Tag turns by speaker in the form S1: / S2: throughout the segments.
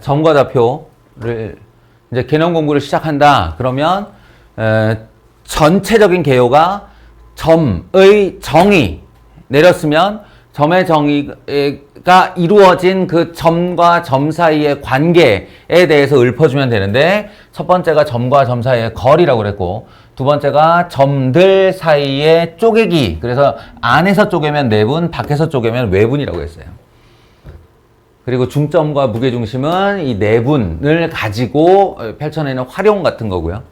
S1: 점과 좌표를 이제 개념 공부를 시작한다. 그러면 전체적인 개요가 점의 정의 내렸으면 점의 정의가 이루어진 그 점과 점 사이의 관계에 대해서 읊어주면 되는데, 첫 번째가 점과 점 사이의 거리라고 그랬고, 두 번째가 점들 사이의 쪼개기. 그래서 안에서 쪼개면 내분, 밖에서 쪼개면 외분이라고 했어요. 그리고 중점과 무게중심은 이 내분을 가지고 펼쳐내는 활용 같은 거고요.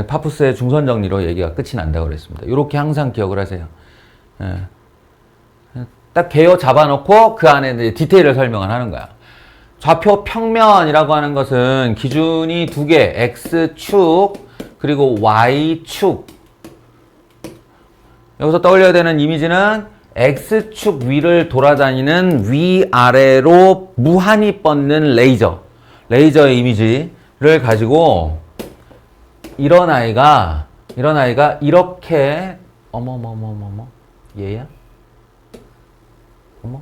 S1: 파푸스의 중선 정리로 얘기가 끝이 난다고 그랬습니다. 이렇게 항상 기억을 하세요. 딱 개요 잡아놓고 그 안에 이제 디테일을 설명을 하는 거야. 좌표 평면이라고 하는 것은 기준이 두 개, X축 그리고 Y축. 여기서 떠올려야 되는 이미지는 X축 위를 돌아다니는 위아래로 무한히 뻗는 레이저의 이미지를 가지고 이런 아이가 이렇게 어머머머머머 얘야? 어머?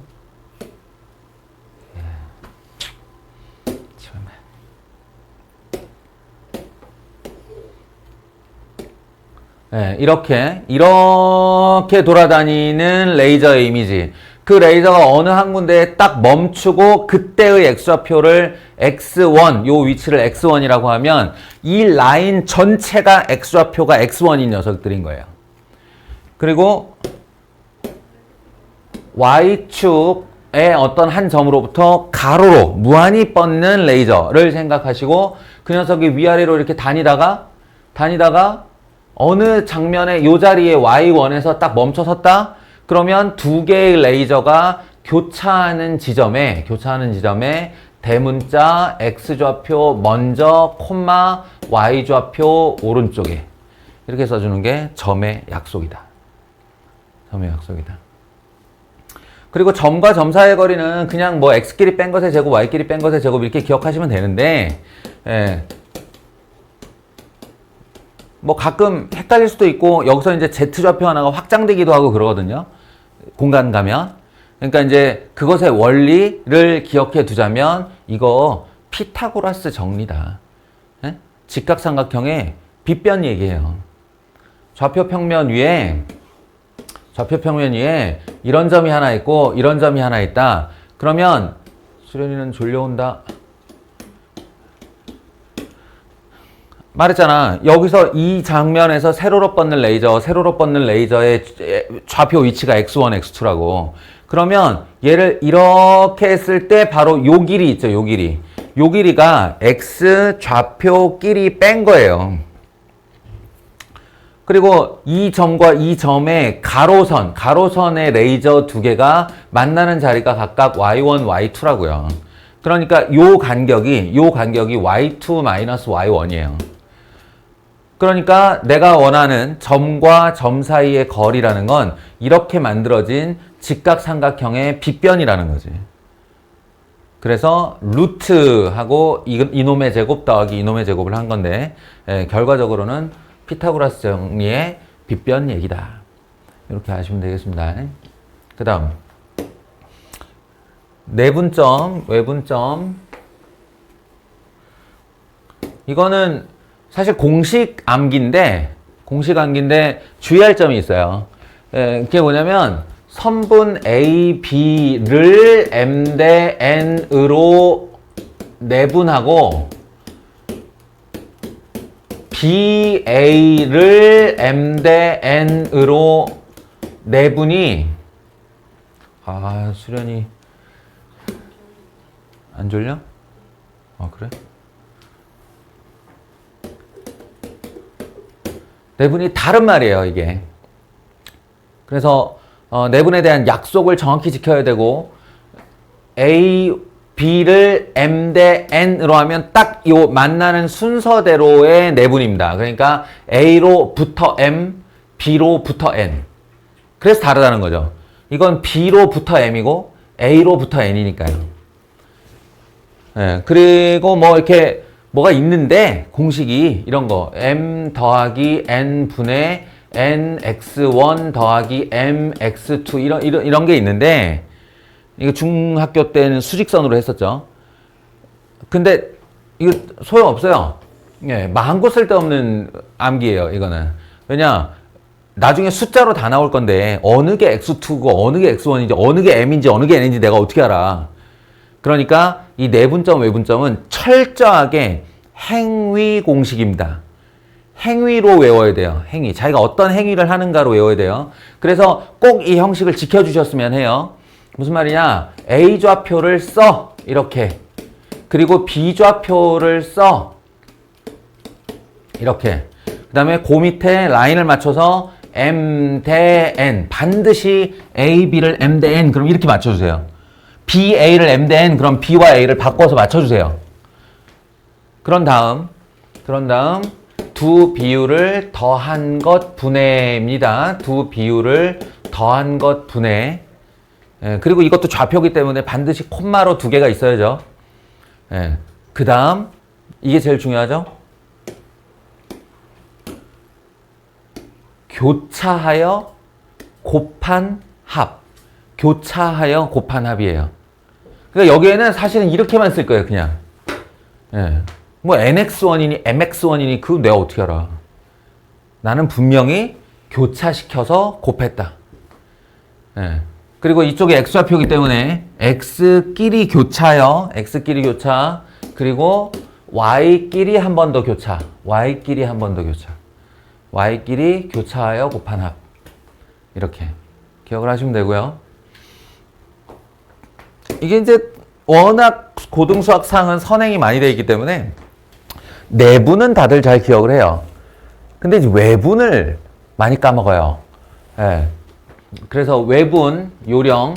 S1: 이렇게 돌아다니는 레이저의 이미지. 그 레이저가 어느 한 군데에 딱 멈추고 그때의 X좌표를 X1, 요 위치를 X1이라고 하면 이 라인 전체가 X좌표가 X1인 녀석들인 거예요. 그리고 Y축의 어떤 한 점으로부터 가로로 무한히 뻗는 레이저를 생각하시고, 그 녀석이 위아래로 이렇게 다니다가 어느 장면에 요 자리에 Y1에서 딱 멈춰 섰다? 그러면 두 개의 레이저가 교차하는 지점에 대문자 X좌표 먼저 콤마 Y좌표 오른쪽에 이렇게 써주는 게 점의 약속이다. 그리고 점과 점 사이의 거리는 그냥 뭐 X끼리 뺀 것의 제곱, Y끼리 뺀 것의 제곱 이렇게 기억하시면 되는데, 뭐 가끔 헷갈릴 수도 있고, 여기서 이제 Z좌표 하나가 확장되기도 하고 그러거든요. 공간 가면. 그러니까 이제 그것의 원리를 기억해 두자면 이거 피타고라스 정리다. 직각삼각형의 빗변 얘기예요. 좌표 평면 위에 이런 점이 하나 있고 이런 점이 하나 있다. 그러면 수련이는 졸려온다. 말했잖아. 여기서 이 장면에서 세로로 뻗는 레이저의 좌표 위치가 X1, X2라고. 그러면 얘를 이렇게 했을 때 바로 요 길이 있죠. 요 길이가 X 좌표끼리 뺀 거예요. 그리고 이 점과 이 점의 가로선의 레이저 두 개가 만나는 자리가 각각 Y1, Y2라고요. 그러니까 요 간격이 Y2-Y1이에요. 그러니까 내가 원하는 점과 점 사이의 거리라는 건 이렇게 만들어진 직각삼각형의 빗변이라는 거지. 그래서 루트하고 이놈의 제곱 더하기 이놈의 제곱을 한 건데, 결과적으로는 피타고라스 정리의 빗변 얘기다. 이렇게 아시면 되겠습니다. 그 다음 내분점, 외분점. 이거는 사실 공식 암기인데 주의할 점이 있어요. 그게 뭐냐면 선분 A, B를 M 대 N으로 내분하고 B, A를 M 대 N으로 내분이, 수련이 안 졸려? 그래? 내분이 다른 말이에요, 이게. 그래서 내분에 대한 약속을 정확히 지켜야 되고, A, B를 M 대 N으로 하면 딱 요 만나는 순서대로의 내분입니다. 그러니까 A로부터 M, B로부터 N. 그래서 다르다는 거죠. 이건 B로부터 M이고 A로부터 N이니까요. 그리고 뭐 이렇게 뭐가 있는데 공식이 이런 거 M 더하기 N 분의 NX1 더하기 MX2 이런 게 있는데, 이거 중학교 때는 수직선으로 했었죠. 근데 이거 소용없어요. 예, 마음껏 쓸데없는 암기예요, 이거는. 왜냐, 나중에 숫자로 다 나올 건데 어느 게 x2고 어느 게 x1인지 어느 게 m인지 어느 게 n인지 내가 어떻게 알아. 그러니까 이 내분점, 외분점은 철저하게 행위 공식입니다. 행위로 외워야 돼요. 행위. 자기가 어떤 행위를 하는가로 외워야 돼요. 그래서 꼭 이 형식을 지켜주셨으면 해요. 무슨 말이냐? A 좌표를 써. 이렇게. 그리고 B 좌표를 써. 이렇게. 그 다음에 그 밑에 라인을 맞춰서 M 대 N. 반드시 A, B를 M 대 N. 그럼 이렇게 맞춰주세요. B, A를 M 대 N. 그럼 B와 A를 바꿔서 맞춰주세요. 그런 다음 두 비율을 더한 것 분해입니다. 두 비율을 더한 것 분해. 예, 그리고 이것도 좌표이기 때문에 반드시 콤마로 두 개가 있어야죠. 예, 그 다음 이게 제일 중요하죠. 교차하여 곱한 합. 교차하여 곱한 합이에요. 그러니까 여기에는 사실은 이렇게만 쓸 거예요. 그냥. 예. 뭐 NX1이니 MX1이니 그거 내가 어떻게 알아. 나는 분명히 교차시켜서 곱했다. 예. 그리고 이쪽에 X좌표이기 때문에 X끼리 교차요. X끼리 교차. 그리고 Y끼리 한 번 더 교차. Y끼리 한 번 더 교차. Y끼리 교차하여 곱한 합. 이렇게 기억을 하시면 되고요. 이게 이제 워낙 고등수학상은 선행이 많이 되어 있기 때문에 내분은 다들 잘 기억을 해요. 근데 이제 외분을 많이 까먹어요. 예. 그래서 외분, 요령.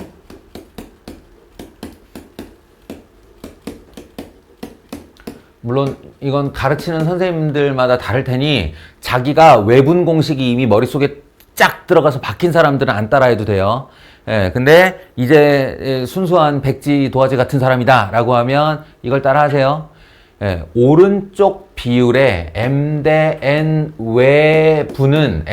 S1: 물론 이건 가르치는 선생님들마다 다를 테니 자기가 외분 공식이 이미 머릿속에 쫙 들어가서 박힌 사람들은 안 따라해도 돼요. 예, 근데 이제 순수한 백지 도화지 같은 사람이다 라고 하면 이걸 따라 하세요. 예, 오른쪽 비율의 M 대 N 외분은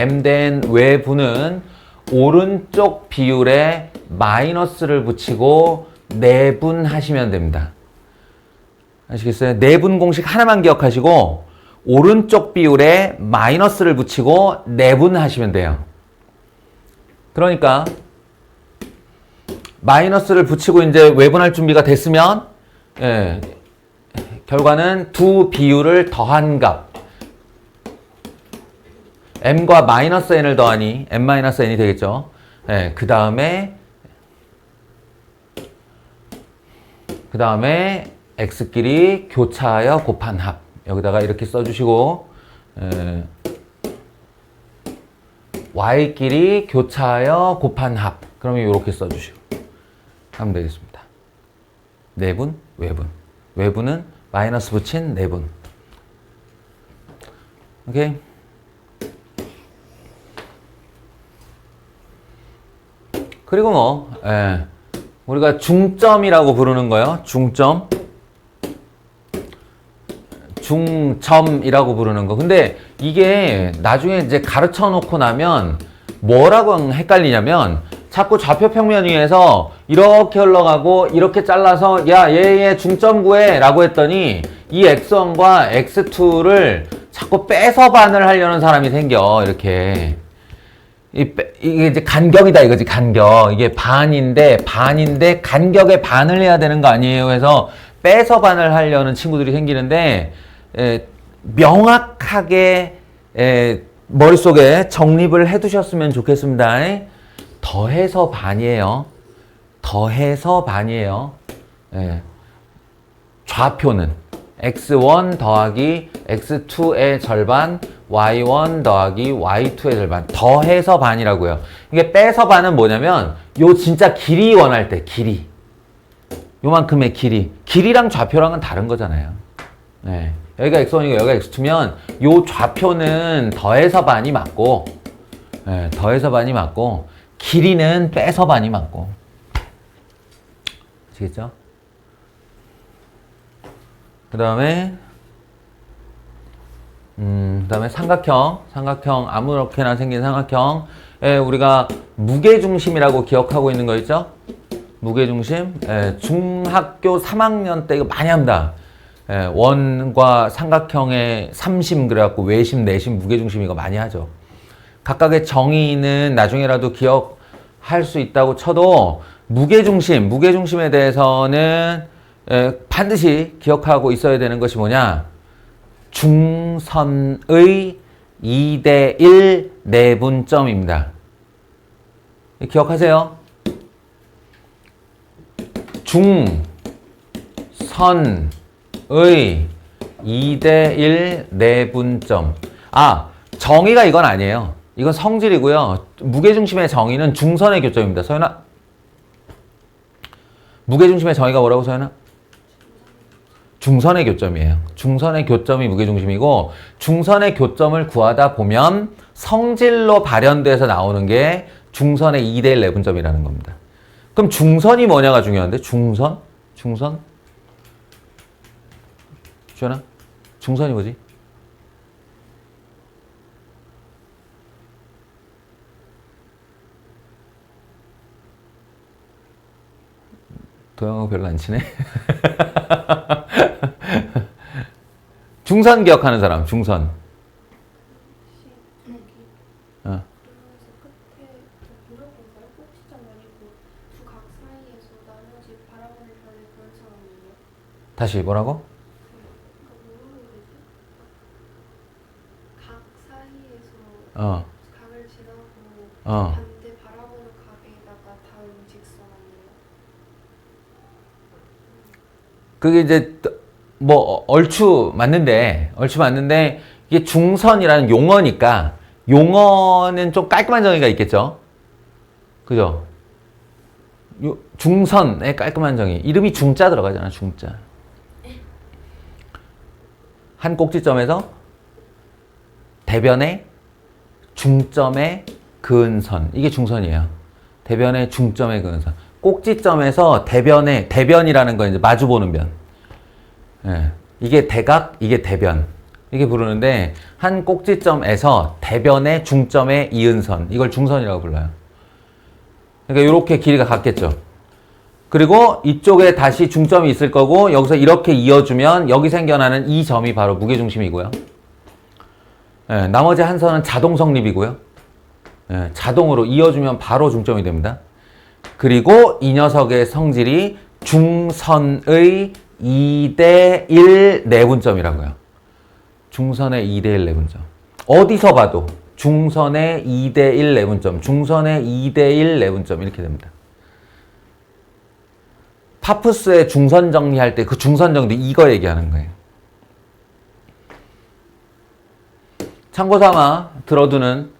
S1: 오른쪽 비율에 마이너스를 붙이고 내분하시면 됩니다. 아시겠어요? 내분 공식 하나만 기억하시고 오른쪽 비율에 마이너스를 붙이고 내분하시면 돼요. 그러니까 마이너스를 붙이고 이제 외분할 준비가 됐으면 예, 결과는 두 비율을 더한 값 m과 마이너스 n을 더하니 m-n이 되겠죠. 예, 그 다음에 x끼리 교차하여 곱한 합 여기다가 이렇게 써주시고 y끼리 교차하여 곱한 합 그러면 이렇게 써주시고 하면 되겠습니다. 내분, 외분. 외분은 마이너스 붙인 내분. 오케이? 그리고 뭐 우리가 중점이라고 부르는 거요. 중점이라고 부르는 거. 근데 이게 나중에 이제 가르쳐 놓고 나면 뭐라고 헷갈리냐면 자꾸 좌표 평면 위에서 이렇게 흘러가고 이렇게 잘라서 야, 얘 중점 구해 라고 했더니 이 x1과 x2를 자꾸 빼서 반을 하려는 사람이 생겨. 이렇게. 이게 이제 간격이다 이거지. 간격. 이게 반인데 간격에 반을 해야 되는 거 아니에요. 그래서 빼서 반을 하려는 친구들이 생기는데 명확하게 머릿속에 정립을 해 두셨으면 좋겠습니다. 더해서 반이에요. 더해서 반이에요. 좌표는 x1 더하기 x2의 절반, y1 더하기 y2의 절반. 더해서 반이라고요. 이게 빼서 반은 뭐냐면 요 진짜 길이 원할 때 길이. 요만큼의 길이. 길이랑 좌표랑은 다른 거잖아요. 네. 여기가 x1이고 여기가 x2면 요 좌표는 더해서 반이 맞고 더해서 반이 맞고 길이는 빼서 반이 맞고. 아시겠죠? 그 다음에 삼각형 아무렇게나 생긴 삼각형에 우리가 무게중심이라고 기억하고 있는 거 있죠? 무게중심. 중학교 3학년 때 이거 많이 합니다. 원과 삼각형의 삼심 그래갖고 외심, 내심, 무게중심 이거 많이 하죠. 각각의 정의는 나중에라도 기억할 수 있다고 쳐도 무게중심에 대해서는 반드시 기억하고 있어야 되는 것이 뭐냐? 중선의 2대1 내분점입니다. 기억하세요. 중선의 2대1 내분점. 정의가 이건 아니에요. 이건 성질이고요. 무게중심의 정의는 중선의 교점입니다. 서연아. 무게중심의 정의가 뭐라고, 서연아? 중선의 교점이에요. 중선의 교점이 무게중심이고, 중선의 교점을 구하다 보면 성질로 발현돼서 나오는 게 중선의 2대1 내분점이라는 겁니다. 그럼 중선이 뭐냐가 중요한데? 중선? 주연아? 중선이 뭐지? 도영하고 별로 안 친해? 중선 기억하는 사람, 중선. 다시 뭐라고?
S2: 각 사이에서 각을 지나고 반대 바라보는 각에다가 닿은 직선 아니에요?
S1: 그게 이제 뭐 얼추 맞는데 이게 중선이라는 용어니까 용어는 좀 깔끔한 정의가 있겠죠. 그죠? 중선의 깔끔한 정의. 이름이 중자 들어가잖아, 중자. 한 꼭지점에서 대변의 중점에 그은 선. 이게 중선이에요. 대변의 중점에 그은 선. 꼭지점에서 대변이라는 건 이제 마주보는 변. 이게 대각, 이게 대변. 이게 부르는데, 한 꼭지점에서 대변의 중점에 이은 선. 이걸 중선이라고 불러요. 그러니까 이렇게 길이가 같겠죠. 그리고 이쪽에 다시 중점이 있을 거고 여기서 이렇게 이어주면 여기 생겨나는 이 점이 바로 무게중심이고요. 나머지 한 선은 자동 성립이고요. 자동으로 이어주면 바로 중점이 됩니다. 그리고 이 녀석의 성질이 중선의 2대1 내분점이라고요. 중선의 2대1 내분점. 어디서 봐도 중선의 2대1 내분점, 중선의 2대1 내분점 이렇게 됩니다. 파푸스의 중선 정리할 때 그 중선 정리 이거 얘기하는 거예요. 참고 삼아 들어두는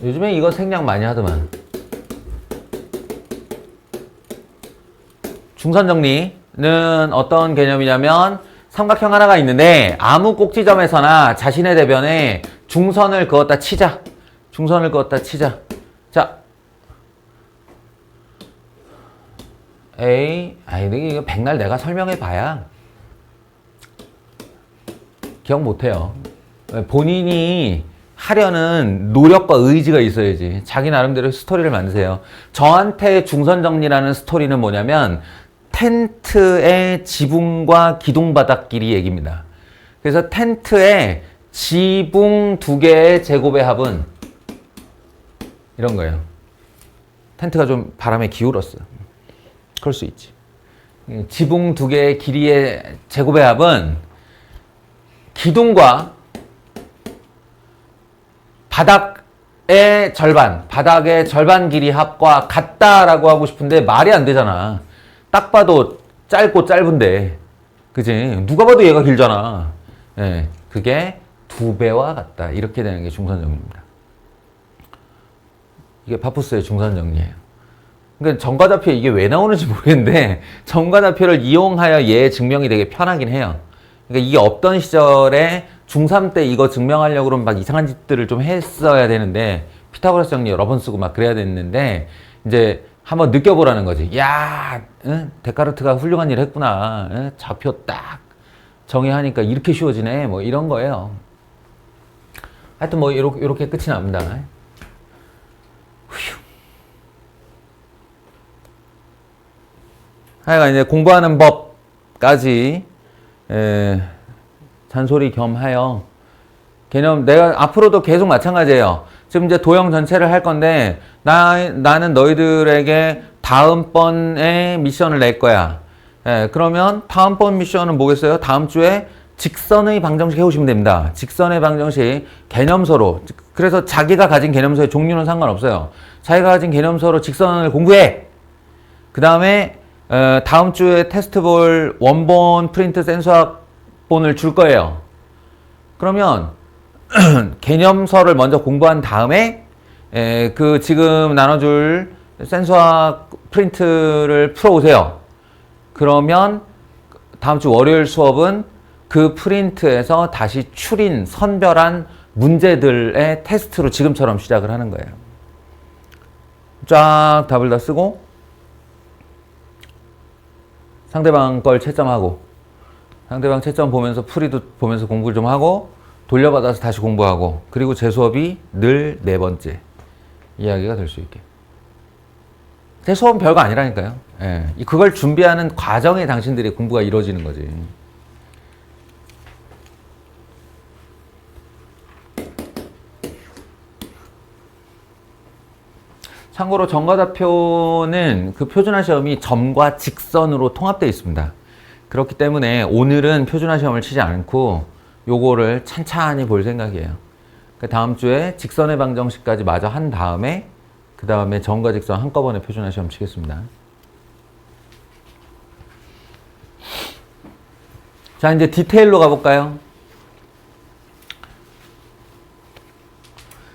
S1: 요즘에 이거 생략 많이 하더만. 중선 정리는 어떤 개념이냐면 삼각형 하나가 있는데 아무 꼭지점에서나 자신의 대변에 중선을 그었다 치자. 중선을 그었다 치자. 자, 이거 백날 내가 설명해 봐야 기억 못해요. 본인이 하려는 노력과 의지가 있어야지. 자기 나름대로 스토리를 만드세요. 저한테 중선 정리라는 스토리는 뭐냐면 텐트의 지붕과 기둥바닥끼리 얘기입니다. 그래서 텐트의 지붕 2개의 제곱의 합은 이런 거예요. 텐트가 좀 바람에 기울었어. 그럴 수 있지. 지붕 2개의 길이의 제곱의 합은 기둥과 바닥의 절반 길이 합과 같다라고 하고 싶은데 말이 안 되잖아. 딱 봐도 짧고 짧은데, 그지? 누가 봐도 얘가 길잖아. 그게 2배와 같다. 이렇게 되는 게 중선정리입니다. 이게 파푸스의 중선정리예요. 그러니까 정과좌표 이게 왜 나오는지 모르겠는데 정과좌표를 이용하여 얘 증명이 되게 편하긴 해요. 그러니까 이게 없던 시절에 중3 때 이거 증명하려고 그러면 막 이상한 짓들을 좀 했어야 되는데 피타고라스 정리 여러 번 쓰고 막 그래야 됐는데 이제 한번 느껴보라는 거지. 야, 데카르트가 훌륭한 일을 했구나. 좌표 딱 정의하니까 이렇게 쉬워지네. 뭐 이런 거예요. 하여튼 뭐 이렇게 끝이 납니다. 휴. 하여간 이제 공부하는 법까지 잔소리 겸하여 개념 내가 앞으로도 계속 마찬가지예요. 지금 이제 도형 전체를 할 건데 나는 너희들에게 다음번에 미션을 낼 거야. 그러면 다음번 미션은 뭐겠어요? 다음 주에 직선의 방정식 해오시면 됩니다. 직선의 방정식 개념서로. 그래서 자기가 가진 개념서의 종류는 상관없어요. 자기가 가진 개념서로 직선을 공부해. 그 다음에 다음 주에 테스트볼 원본 프린트 센수학본을 줄 거예요. 그러면 개념서를 먼저 공부한 다음에 그 지금 나눠줄 센수학 프린트를 풀어오세요. 그러면 다음 주 월요일 수업은 그 프린트에서 다시 추린 선별한 문제들의 테스트로 지금처럼 시작을 하는 거예요. 쫙 답을 다 쓰고 상대방 걸 채점하고 상대방 채점 보면서 풀이도 보면서 공부를 좀 하고 돌려받아서 다시 공부하고 그리고 제 수업이 늘 4번째 이야기가 될 수 있게. 제 수업은 별거 아니라니까요. 그걸 준비하는 과정에 당신들의 공부가 이루어지는 거지. 참고로 정과답표는 그 표준화 시험이 점과 직선으로 통합되어 있습니다. 그렇기 때문에 오늘은 표준화 시험을 치지 않고 요거를 찬찬히 볼 생각이에요. 그 다음 주에 직선의 방정식까지 마저 한 다음에 그 다음에 점과 직선 한꺼번에 표준화 시험 치겠습니다. 자, 이제 디테일로 가볼까요?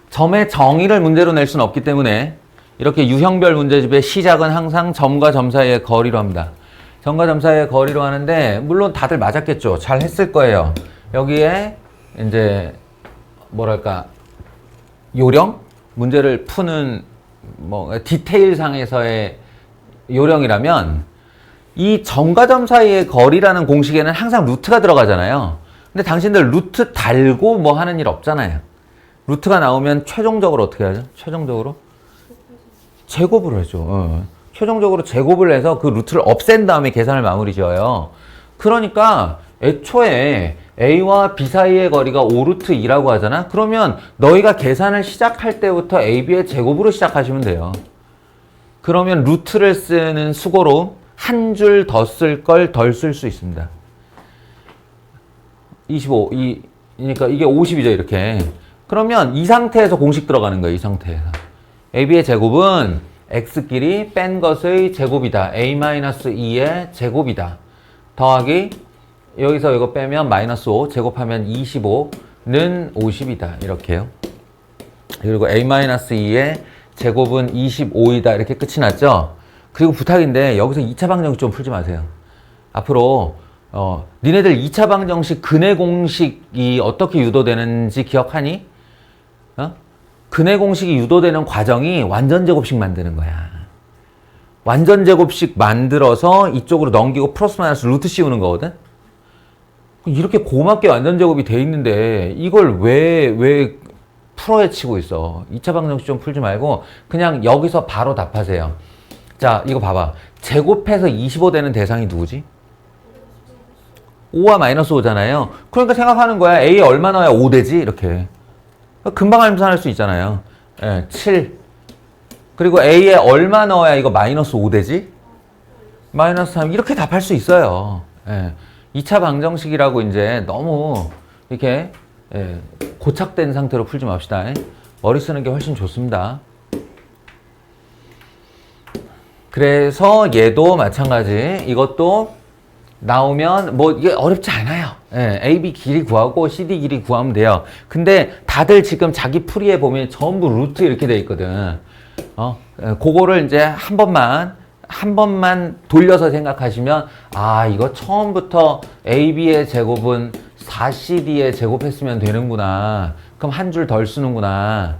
S1: 점의 정의를 문제로 낼 수는 없기 때문에 이렇게 유형별 문제집의 시작은 항상 점과 점 사이의 거리로 합니다. 점과 점 사이의 거리로 하는데 물론 다들 맞았겠죠. 잘 했을 거예요. 여기에 이제 뭐랄까 요령? 문제를 푸는 뭐 디테일 상에서의 요령이라면 이 점과 점 사이의 거리라는 공식에는 항상 루트가 들어가잖아요. 근데 당신들 루트 달고 뭐 하는 일 없잖아요. 루트가 나오면 최종적으로 어떻게 하죠? 최종적으로 제곱을 하죠. 최종적으로 제곱을 해서 그 루트를 없앤 다음에 계산을 마무리 지어요. 그러니까 애초에 A와 B 사이의 거리가 5루트 2라고 하잖아? 그러면 너희가 계산을 시작할 때부터 A, B의 제곱으로 시작하시면 돼요. 그러면 루트를 쓰는 수고로 한 줄 더 쓸 걸 덜 쓸 수 있습니다. 25, 그러니까 이게 50이죠, 이렇게. 그러면 이 상태에서 공식 들어가는 거예요, 이 상태에서. AB의 제곱은 x끼리 뺀 것의 제곱이다. A-2의 제곱이다. 더하기 여기서 이거 빼면 마이너스 5 제곱하면 25는 50이다. 이렇게요. 그리고 A-2의 제곱은 25이다. 이렇게 끝이 났죠. 그리고 부탁인데 여기서 2차 방정식 좀 풀지 마세요. 앞으로 니네들 2차 방정식 근해 공식이 어떻게 유도되는지 기억하니? 근해 공식이 유도되는 과정이 완전 제곱식 만드는 거야. 완전 제곱식 만들어서 이쪽으로 넘기고 플러스 마이너스 루트 씌우는 거거든? 이렇게 고맙게 완전 제곱이 돼 있는데 이걸 왜 풀어헤치고 있어? 2차 방정식 좀 풀지 말고 그냥 여기서 바로 답하세요. 자, 이거 봐봐. 제곱해서 25 되는 대상이 누구지? 5와 마이너스 5잖아요. 그러니까 생각하는 거야. A에 얼마 넣어야 5 되지? 이렇게. 금방 계산할 수 있잖아요. 7. 그리고 A에 얼마 넣어야 이거 마이너스 5 되지? 마이너스 3. 이렇게 답할 수 있어요. 2차 방정식이라고 이제 너무 이렇게 고착된 상태로 풀지 맙시다. 머리 쓰는 게 훨씬 좋습니다. 그래서 얘도 마찬가지. 이것도 나오면 뭐 이게 어렵지 않아요. AB 길이 구하고 CD 길이 구하면 돼요. 근데 다들 지금 자기 풀이에 보면 전부 루트 이렇게 돼 있거든. 그거를 이제 한 번만 돌려서 생각하시면 아, 이거 처음부터 AB의 제곱은 4CD의 제곱했으면 되는구나. 그럼 한 줄 덜 쓰는구나.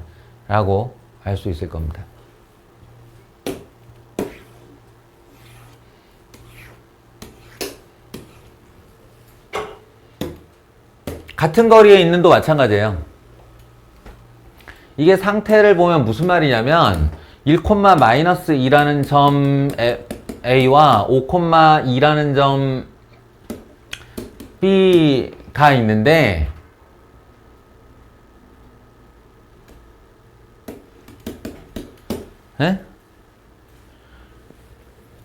S1: 라고 알 수 있을 겁니다. 같은 거리에 있는도 마찬가지예요. 이게 상태를 보면 무슨 말이냐면 1,-2라는 점에 A와 5,2라는 점 B가 있는데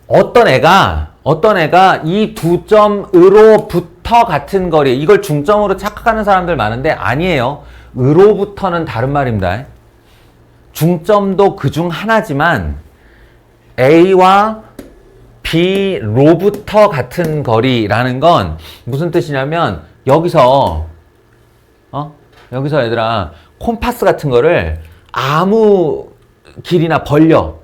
S1: 어떤 애가 이 두 점으로부터 같은 거리, 이걸 중점으로 착각하는 사람들 많은데 아니에요. 으로부터는 다른 말입니다. 중점도 그중 하나지만 A와 B로부터 같은 거리라는 건 무슨 뜻이냐면 여기서 얘들아 콤파스 같은 거를 아무 길이나 벌려.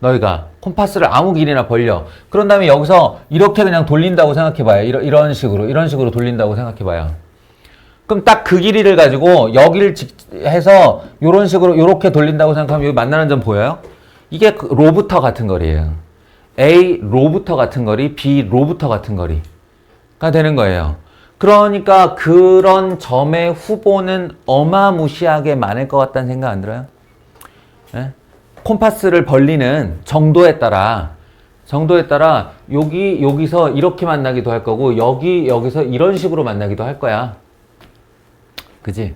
S1: 너희가 콤파스를 아무 길이나 벌려. 그런 다음에 여기서 이렇게 그냥 돌린다고 생각해봐요. 이런 식으로 돌린다고 생각해봐요. 그럼 딱 그 길이를 가지고 여기를 해서 이런 식으로 이렇게 돌린다고 생각하면 여기 만나는 점 보여요? 이게 로부터 같은 거리예요. A 로부터 같은 거리, B 로부터 같은 거리가 되는 거예요. 그러니까 그런 점의 후보는 어마무시하게 많을 것 같다는 생각 안 들어요? 네? 콤파스를 벌리는 정도에 따라 여기서 이렇게 만나기도 할 거고 여기서 이런 식으로 만나기도 할 거야. 그지?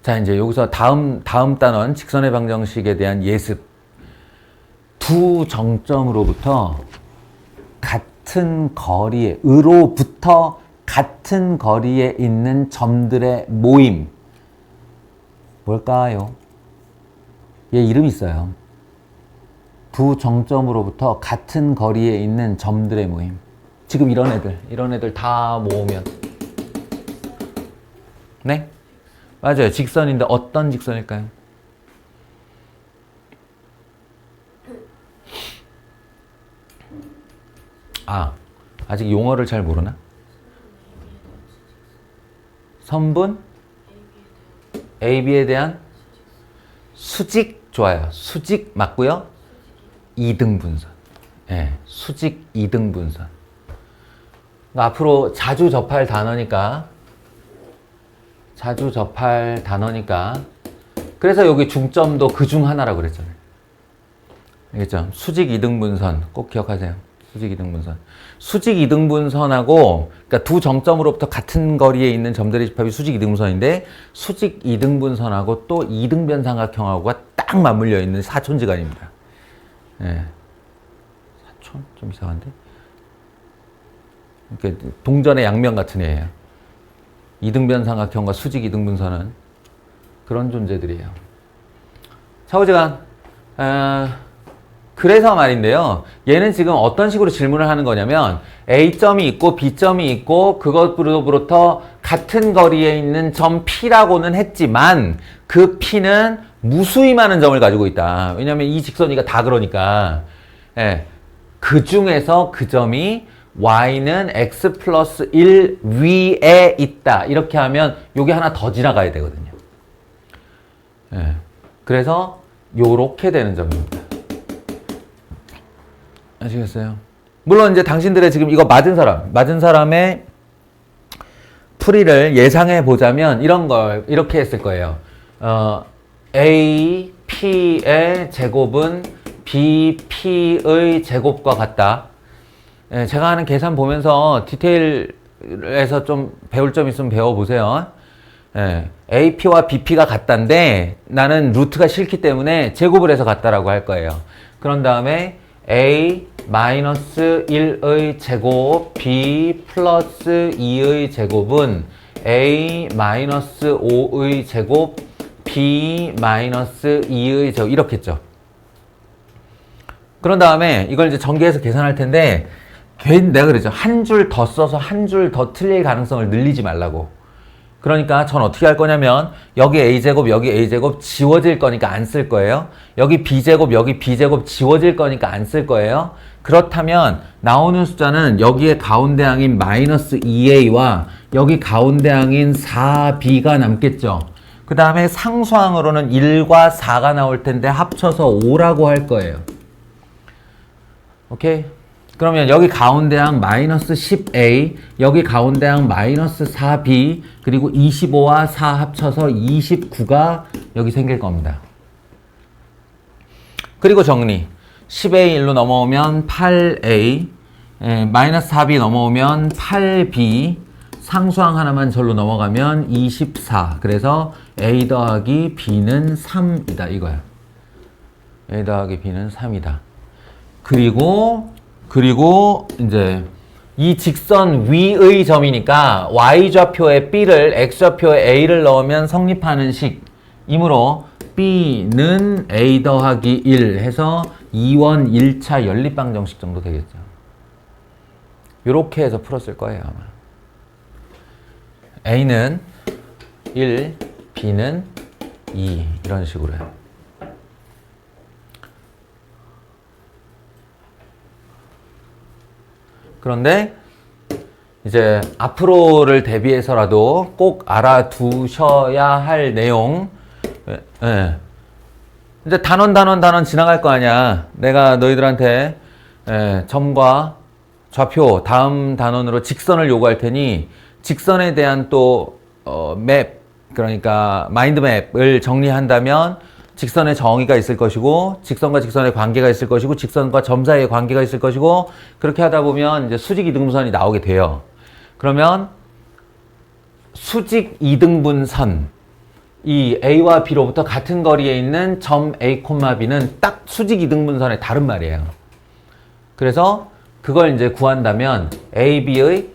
S1: 자, 이제 여기서 다음 단원 직선의 방정식에 대한 예습. 두 정점으로부터 같은 거리에, 으로부터 같은 거리에 있는 점들의 모임. 뭘까요? 얘 이름 있어요. 두 정점으로부터 같은 거리에 있는 점들의 모임. 지금 이런 애들 다 모으면. 네? 맞아요. 직선인데 어떤 직선일까요? 아직 용어를 잘 모르나? 선분? AB에 대한 수직 좋아요. 수직 맞고요. 이등분선. 예, 수직 이등분선. 그러니까 앞으로 자주 접할 단어니까. 그래서 여기 중점도 그중 하나라고 그랬잖아요. 알겠죠? 수직 이등분선 꼭 기억하세요. 수직 이등분선. 수직 이등분선하고 그러니까 두 정점으로부터 같은 거리에 있는 점들의 집합이 수직 이등분선인데 수직 이등분선하고 또 이등변삼각형하고가 딱 맞물려 있는 사촌지간입니다. 예. 사촌? 좀 이상한데? 그러니까 동전의 양면 같은 애예요. 이등변삼각형과 수직 이등분선은 그런 존재들이에요. 차후지간. 그래서 말인데요. 얘는 지금 어떤 식으로 질문을 하는 거냐면 A점이 있고 B점이 있고 그것으로부터 같은 거리에 있는 점 P라고는 했지만 그 P는 무수히 많은 점을 가지고 있다. 왜냐하면 이 직선이가 다 그러니까. 예. 그 중에서 그 점이 y는 x 플러스 1 위에 있다. 이렇게 하면 요게 하나 더 지나가야 되거든요. 예. 그래서 요렇게 되는 점입니다. 아시겠어요? 물론 이제 당신들의 지금 이거 맞은 사람의 풀이를 예상해 보자면 이런 걸 이렇게 했을 거예요. A, P의 제곱은 B, P의 제곱과 같다. 예, 제가 하는 계산 보면서 디테일에서 좀 배울 점 있으면 배워보세요. 예, AP와 BP가 같다인데 나는 루트가 싫기 때문에 제곱을 해서 같다라고 할 거예요. 그런 다음에 A 마이너스 1의 제곱 B 플러스 2의 제곱은 A 마이너스 5의 제곱 B 마이너스 2의 제곱 이렇게 했죠. 그런 다음에 이걸 이제 전개해서 계산할 텐데 괜히 내가 그랬죠. 한 줄 더 써서 한 줄 더 틀릴 가능성을 늘리지 말라고. 그러니까 전 어떻게 할 거냐면 여기 A제곱 여기 A제곱 지워질 거니까 안 쓸 거예요. 여기 B제곱 여기 B제곱 지워질 거니까 안 쓸 거예요. 그렇다면 나오는 숫자는 여기에 가운데항인 마이너스 2A와 여기 가운데항인 4B가 남겠죠. 그 다음에 상수항으로는 1과 4가 나올 텐데 합쳐서 5라고 할 거예요. 오케이? 그러면 여기 가운데항 마이너스 10A, 여기 가운데항 마이너스 4B, 그리고 25와 4 합쳐서 29가 여기 생길 겁니다. 그리고 정리. 10A 1로 넘어오면 8A, 마이너스 4B 넘어오면 8B, 상수항 하나만 절로 넘어가면 24. 그래서 A 더하기 B는 3이다 이거야. A 더하기 B는 3이다. 그리고 이제 이 직선 위의 점이니까 Y좌표에 B를 X좌표에 A를 넣으면 성립하는 식이므로 B는 A 더하기 1 해서 2원 1차 연립방정식 정도 되겠죠. 이렇게 해서 풀었을 거예요 아마. A는 1, B는 2 이런 식으로요. 그런데 이제 앞으로를 대비해서라도 꼭 알아두셔야 할 내용. 예. 이제 단원 지나갈 거 아니야. 내가 너희들한테 점과 좌표 다음 단원으로 직선을 요구할 테니 직선에 대한 또 맵, 그러니까 마인드맵을 정리한다면 직선의 정의가 있을 것이고 직선과 직선의 관계가 있을 것이고 직선과 점 사이의 관계가 있을 것이고 그렇게 하다 보면 이제 수직 이등분선이 나오게 돼요. 그러면 수직 이등분선 이 A와 B로부터 같은 거리에 있는 점 A, B는 딱 수직 이등분선의 다른 말이에요. 그래서 그걸 이제 구한다면 A, B의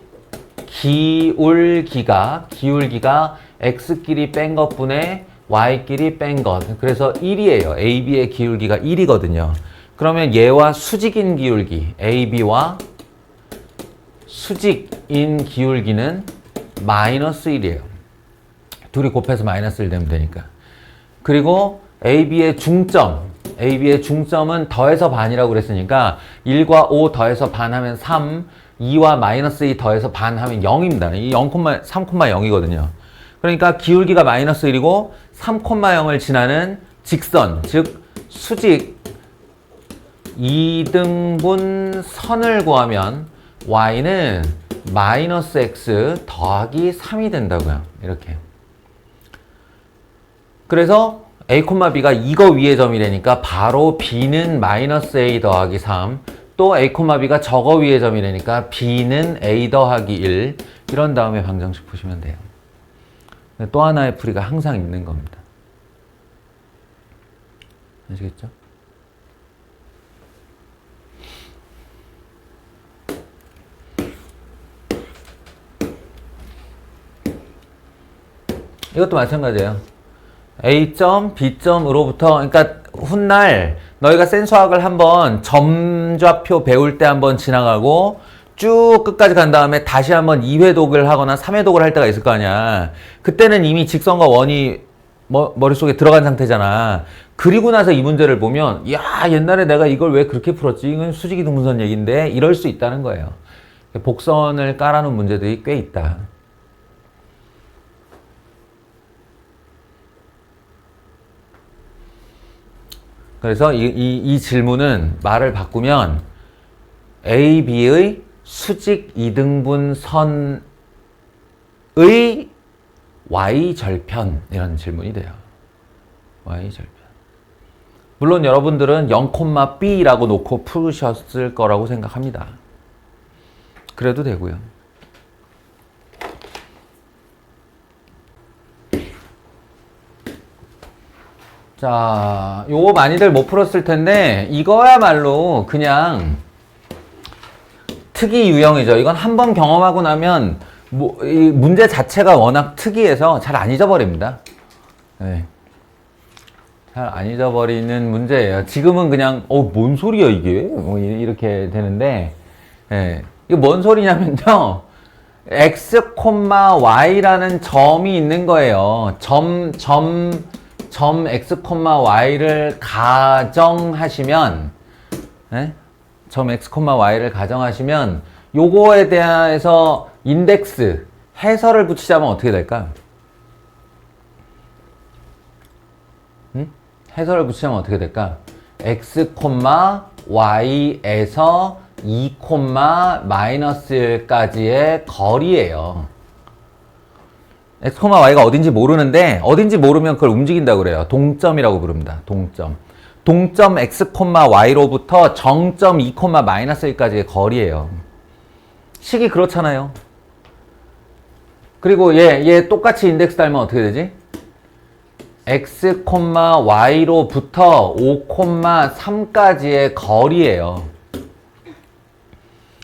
S1: 기울기가 X끼리 뺀 것분의 Y끼리 뺀 것. 그래서 1이에요. AB의 기울기가 1이거든요. 그러면 얘와 수직인 기울기, AB와 수직인 기울기는 마이너스 1이에요. 둘이 곱해서 마이너스 1 되면 되니까. 그리고 AB의 중점은 더해서 반이라고 그랬으니까 1과 5 더해서 반 하면 3, 2와 마이너스 2 더해서 반 하면 0입니다. 이 3,0이거든요. 그러니까 기울기가 마이너스 1이고 3,0을 지나는 직선, 즉 수직 2등분 선을 구하면 y는 마이너스 x 더하기 3이 된다고요. 이렇게. 그래서 a, b가 이거 위의 점이라니까 바로 b는 마이너스 a 더하기 3, 또 a, b가 저거 위의 점이라니까 b는 a 더하기 1, 이런 다음에 방정식 푸시면 돼요. 또 하나의 풀이가 항상 있는 겁니다. 아시겠죠? 이것도 마찬가지예요. A점, B점으로부터, 그러니까 훗날 너희가 센 수학을 한번 점좌표 배울 때 한번 지나가고 쭉 끝까지 간 다음에 다시 한번 2회독을 하거나 3회독을 할 때가 있을 거 아니야. 그때는 이미 직선과 원이 머릿속에 들어간 상태잖아. 그리고 나서 이 문제를 보면 야, 옛날에 내가 이걸 왜 그렇게 풀었지? 이건 수직이등분선 얘기인데 이럴 수 있다는 거예요. 복선을 깔아놓은 문제들이 꽤 있다. 그래서 이 질문은 말을 바꾸면 A, B의 수직 이등분선의 Y절편 이런 질문이 돼요. Y절편. 물론 여러분들은 0,B라고 놓고 푸셨을 거라고 생각합니다. 그래도 되고요. 자, 요거 많이들 못 풀었을 텐데 이거야말로 그냥 특이 유형이죠. 이건 한번 경험하고 나면 이 문제 자체가 워낙 특이해서 잘 안 잊어버립니다. 네. 잘 안 잊어버리는 문제예요. 지금은 그냥 뭔 소리야 이게? 이렇게 되는데 네. 이거 뭔 소리냐면요. x, y라는 점이 있는 거예요. 점 x, y를 가정하시면 네? 점 x, y를 가정하시면 요거에 대해서 인덱스 해설을 붙이자면 어떻게 될까? 해설을 붙이자면 어떻게 될까? x, y에서 2, 마이너스 1까지의 거리예요. x, y가 어딘지 모르는데 어딘지 모르면 그걸 움직인다고 그래요. 동점이라고 부릅니다. 동점. 동점 x, y로부터 정점 2, 마이너스 1까지의 거리예요. 식이 그렇잖아요. 그리고 얘 똑같이 인덱스 달면 어떻게 되지? x, y로부터 5, 3까지의 거리예요.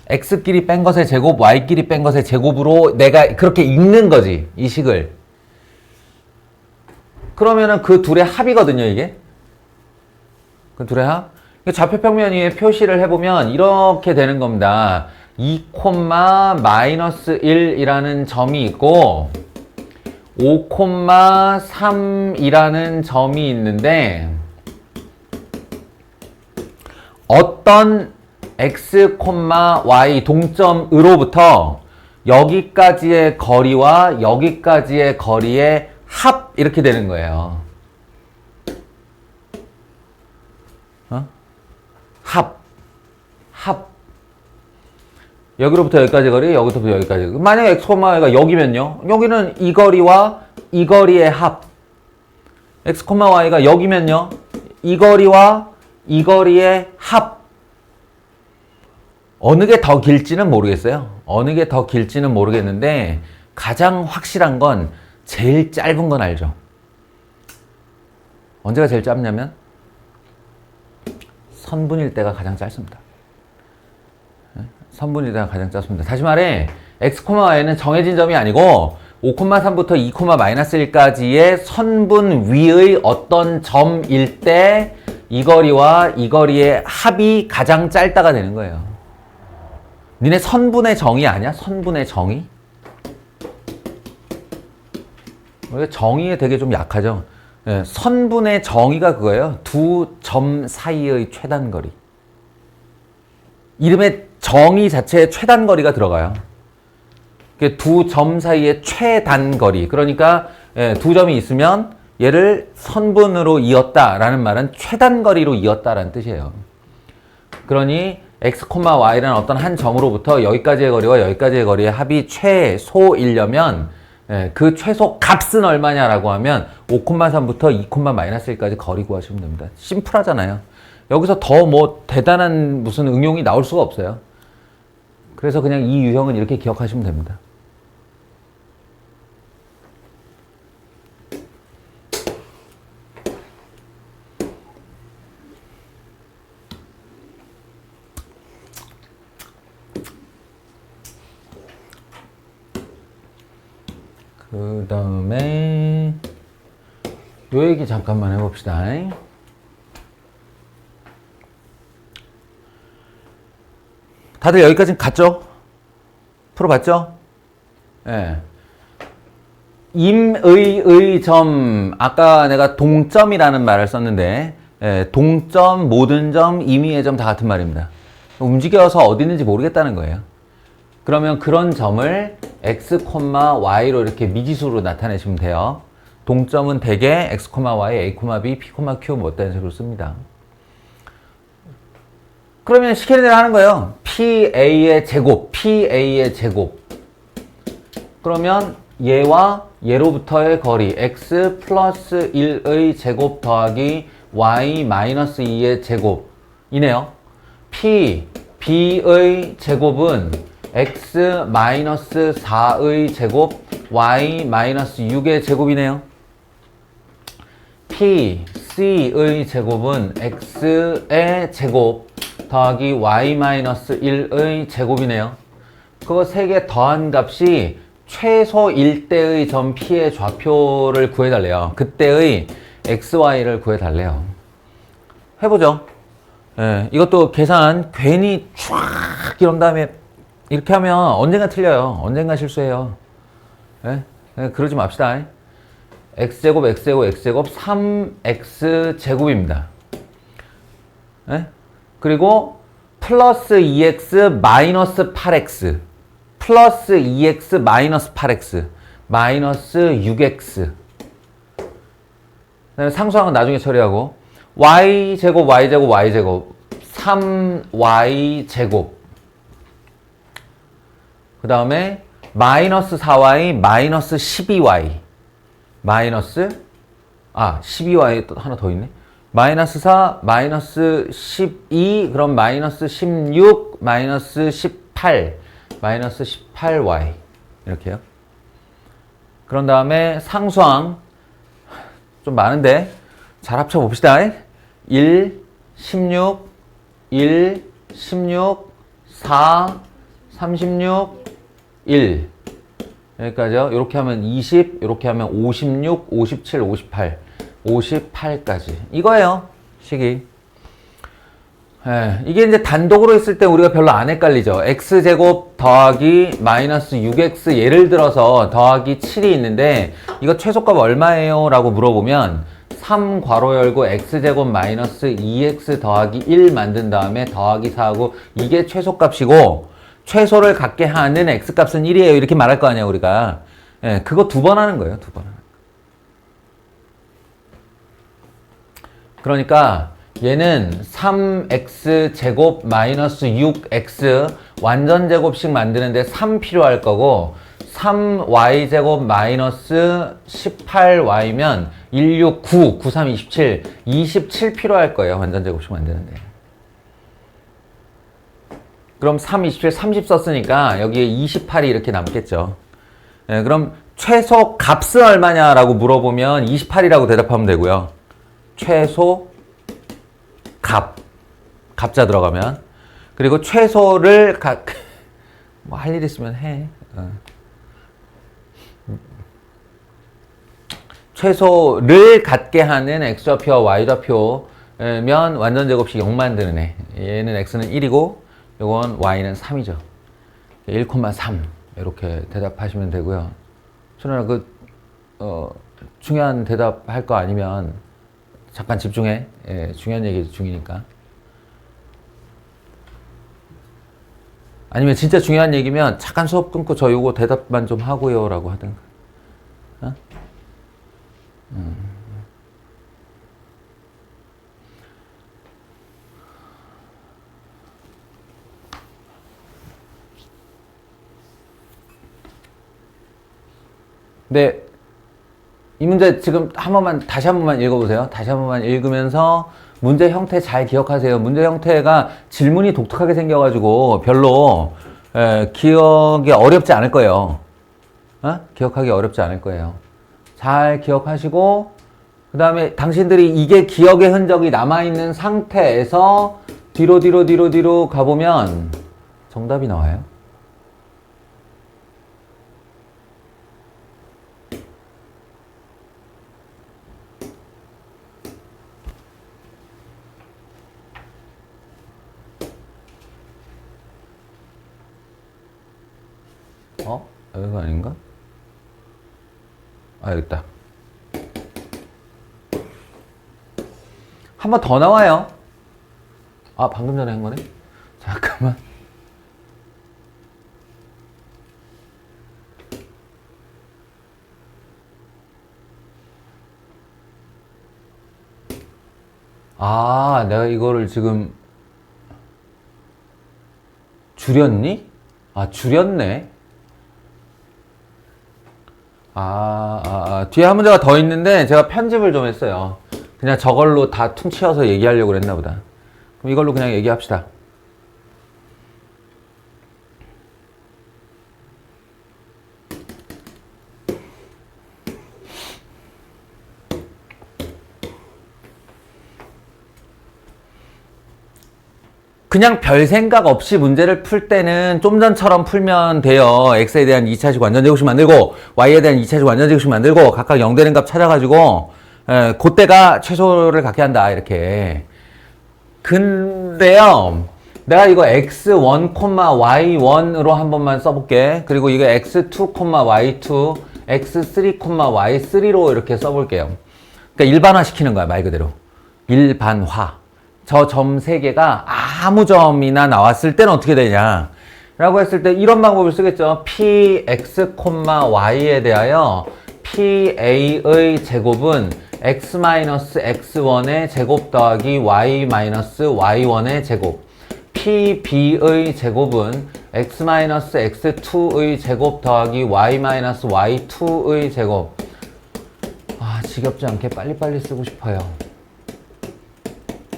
S1: x끼리 뺀 것의 제곱, y끼리 뺀 것의 제곱으로 내가 그렇게 읽는 거지, 이 식을. 그러면은 그 둘의 합이거든요, 이게. 그 둘의 합. 좌표평면 위에 표시를 해보면 이렇게 되는 겁니다. 2, 마이너스 1이라는 점이 있고 5, 3이라는 점이 있는데 어떤 x, y 동점으로부터 여기까지의 거리와 여기까지의 거리의 합 이렇게 되는 거예요. 합. 여기로부터 여기까지 거리, 여기부터 여기까지. 만약에 x, y가 여기면요. 여기는 이 거리와 이 거리의 합. x, y가 여기면요. 이 거리와 이 거리의 합. 어느 게 더 길지는 모르겠어요. 어느 게 더 길지는 모르겠는데 가장 확실한 건 제일 짧은 건 알죠. 언제가 제일 짧냐면 선분일 때가 가장 짧습니다. 선분일 때가 가장 짧습니다. 다시 말해 x, y는 정해진 점이 아니고 5,3부터 2, 마이너스 1까지의 선분 위의 어떤 점일 때 이 거리와 이 거리의 합이 가장 짧다가 되는 거예요. 니네 선분의 정의 아니야? 선분의 정의? 우리가 정의에 되게 좀 약하죠. 예, 선분의 정의가 그거예요. 두 점 사이의 최단거리. 이름에 정의 자체에 최단거리가 들어가요. 두 점 사이의 최단거리. 그러니까 두 점이 있으면 얘를 선분으로 이었다라는 말은 최단거리로 이었다라는 뜻이에요. 그러니 x, y라는 어떤 한 점으로부터 여기까지의 거리와 여기까지의 거리의 합이 최소이려면 그 최소 값은 얼마냐라고 하면 5,3부터 2, 마이너스 1까지 거리 구하시면 됩니다. 심플하잖아요. 여기서 더 뭐 대단한 무슨 응용이 나올 수가 없어요. 그래서 그냥 이 유형은 이렇게 기억하시면 됩니다. 그 다음에 요 얘기 잠깐만 해봅시다. 다들 여기까지는 갔죠? 풀어봤죠? 예. 임의의 점, 아까 내가 동점이라는 말을 썼는데 동점, 모든 점, 임의의 점 다 같은 말입니다. 움직여서 어디 있는지 모르겠다는 거예요. 그러면 그런 점을 x, y로 이렇게 미지수로 나타내시면 돼요. 동점은 대개 x, y, a, b, p, q 뭐 어떤 식으로 씁니다. 그러면 시키는 대로 하는 거예요. PA의 제곱, PA의 제곱. 그러면 얘와 얘로부터의 거리 x 플러스 1의 제곱 더하기 y 마이너스 2의 제곱이네요. P, B의 제곱은 x 마이너스 4의 제곱 y 마이너스 6의 제곱이네요. P, C의 제곱은 x의 제곱 더하기 y-1의 제곱이네요. 그거 세 개 더한 값이 최소일 때의 점 P의 좌표를 구해달래요. 그때의 XY를 구해달래요. 해보죠. 예, 이것도 계산 괜히 쫙 이런 다음에 이렇게 하면 언젠가 틀려요. 언젠가 실수해요. 예? 그러지 맙시다. x제곱, x제곱, x제곱 3x제곱입니다. 예? 그리고 플러스 2x 마이너스 8x 플러스 2x 마이너스 8x 마이너스 6x 상수항은 나중에 처리하고 y제곱 y제곱 y제곱 3y제곱 그 다음에 마이너스 4y 마이너스 12y 마이너스 12y 또 하나 더 있네 마이너스 4, 마이너스 12, 그럼 마이너스 16, 마이너스 18, 마이너스 18y. 이렇게요. 그런 다음에 상수항. 좀 많은데. 잘 합쳐봅시다. 1, 16, 1, 16, 4, 36, 1. 여기까지요. 이렇게 하면 20, 이렇게 하면 56, 57, 58. 58까지. 이거예요. 식이. 예, 이게 이제 단독으로 있을 때 우리가 별로 안 헷갈리죠. x제곱 더하기 마이너스 6x 예를 들어서 더하기 7이 있는데 이거 최소값 얼마예요? 라고 물어보면 3 괄호 열고 x제곱 마이너스 2x 더하기 1 만든 다음에 더하기 4하고 이게 최소값이고 최소를 갖게 하는 x값은 1이에요. 이렇게 말할 거 아니야 우리가. 예, 그거 2번 하는 거예요. 2번 하는 거. 그러니까 얘는 3x 제곱 마이너스 6x 완전 제곱식 만드는데 3 필요할 거고 3y 제곱 마이너스 18y면 1, 6, 9, 9, 3, 27, 27 필요할 거예요. 완전 제곱식 만드는데. 그럼 3, 27, 30 썼으니까 여기에 28이 이렇게 남겠죠. 네, 그럼 최소 값은 얼마냐라고 물어보면 28이라고 대답하면 되고요. 최소 값자 들어가면. 그리고 최소를 뭐 할 일 있으면 해. 최소를 갖게 하는 x좌표와 y좌표면 완전 제곱식 0 만드는 애. 얘는 x는 1이고 요건 y는 3이죠. 1,3 이렇게 대답하시면 되고요.春아 중요한 대답할 거 아니면 잠깐 집중해. 예, 중요한 얘기 중이니까. 아니면 진짜 중요한 얘기면 잠깐 수업 끊고 저 요거 대답만 좀 하고요 라고 하든가. 어? 네. 이 문제 지금 다시 한 번만 읽어보세요. 다시 한 번만 읽으면서 문제 형태 잘 기억하세요. 문제 형태가 질문이 독특하게 생겨가지고 별로 기억이 어렵지 않을 거예요. 기억하기 어렵지 않을 거예요. 잘 기억하시고 그 다음에 당신들이 이게 기억의 흔적이 남아있는 상태에서 뒤로 가보면 정답이 나와요. 여기가 아닌가? 여기 있다. 한 번 더 나와요. 방금 전에 한 거네? 잠깐만. 내가 이거를 지금 줄였니? 줄였네. 뒤에 한 문제가 더 있는데 제가 편집을 좀 했어요. 그냥 저걸로 다 퉁치어서 얘기하려고 그랬나 보다. 그럼 이걸로 그냥 얘기합시다. 그냥 별 생각 없이 문제를 풀 때는 좀 전처럼 풀면 돼요. x에 대한 2차식 완전제곱식 만들고 y에 대한 2차식 완전제곱식 만들고 각각 0 되는 값 찾아가지고 그때가 최소를 갖게 한다 이렇게. 근데요 내가 이거 x1, y1으로 한 번만 써볼게. 그리고 이거 x2, y2, x3, y3로 이렇게 써볼게요. 그러니까 일반화 시키는 거야 말 그대로. 일반화. 저 점 3개가 아무 점이나 나왔을 때는 어떻게 되냐 라고 했을 때 이런 방법을 쓰겠죠. px, y에 대하여 pa의 제곱은 x-x1의 제곱 더하기 y-y1의 제곱, pb의 제곱은 x-x2의 제곱 더하기 y-y2의 제곱. 지겹지 않게 빨리빨리 쓰고 싶어요.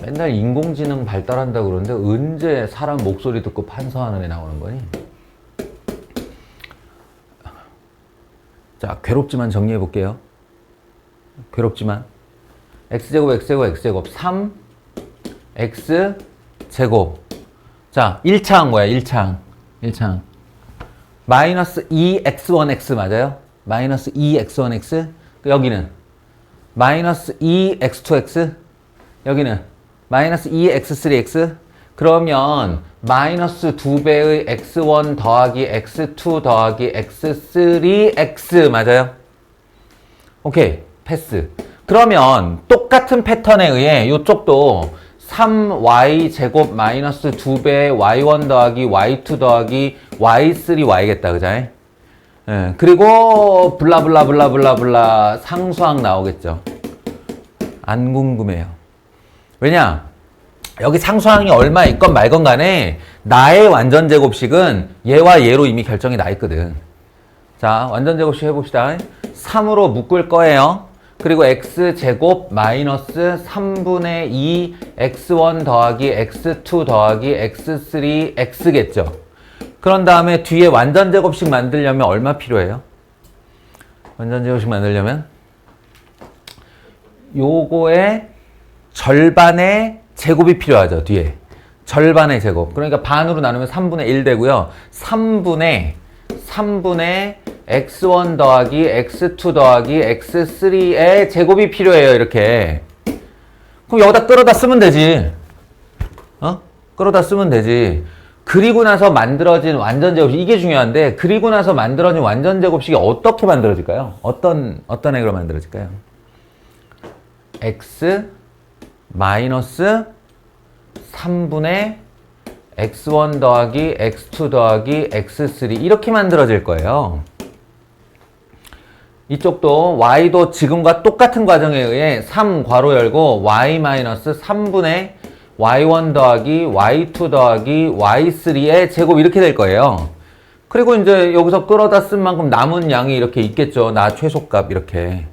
S1: 맨날 인공지능 발달한다 그러는데 언제 사람 목소리 듣고 판서하는 애 나오는 거니? 자, 괴롭지만 정리해 볼게요. 괴롭지만 x제곱 x제곱 x제곱 3 x제곱. 자, 1차항 뭐야? 1차항 마이너스 2x1x 맞아요? 마이너스 2x1x. 여기는 마이너스 2x2x. 여기는 마이너스 2x3x. 그러면 마이너스 2배의 x1 더하기 x2 더하기 x3x 맞아요? 오케이, 패스. 그러면 똑같은 패턴에 의해 이쪽도 3y 제곱 마이너스 2배 y1 더하기 y2 더하기 y3y겠다, 그죠? 예, 그리고 블라블라블라블라블라 상수항 나오겠죠. 안 궁금해요. 왜냐? 여기 상수항이 얼마 있건 말건 간에 나의 완전제곱식은 얘와 얘로 이미 결정이 나 있거든. 자, 완전제곱식 해봅시다. 3으로 묶을 거예요. 그리고 x제곱 마이너스 3분의 2 x1 더하기 x2 더하기 x3 x겠죠. 그런 다음에 뒤에 완전제곱식 만들려면 얼마 필요해요? 완전제곱식 만들려면 요거의 절반의 제곱이 필요하죠. 뒤에 절반의 제곱. 그러니까 반으로 나누면 3분의 1 되고요. 3분의 x1 더하기 x2 더하기 x3의 제곱이 필요해요. 이렇게. 그럼 여기다 끌어다 쓰면 되지. 끌어다 쓰면 되지. 그리고 나서 만들어진 완전제곱식, 이게 중요한데, 그리고 나서 만들어진 완전제곱식이 어떻게 만들어질까요? 어떤 액으로 만들어질까요? x 마이너스 3분의 x1 더하기 x2 더하기 x3 이렇게 만들어질 거예요. 이쪽도 y도 지금과 똑같은 과정에 의해 3 괄호 열고 y 마이너스 3분의 y1 더하기 y2 더하기 y3의 제곱 이렇게 될 거예요. 그리고 이제 여기서 끌어다 쓴 만큼 남은 양이 이렇게 있겠죠. 나 최소값 이렇게.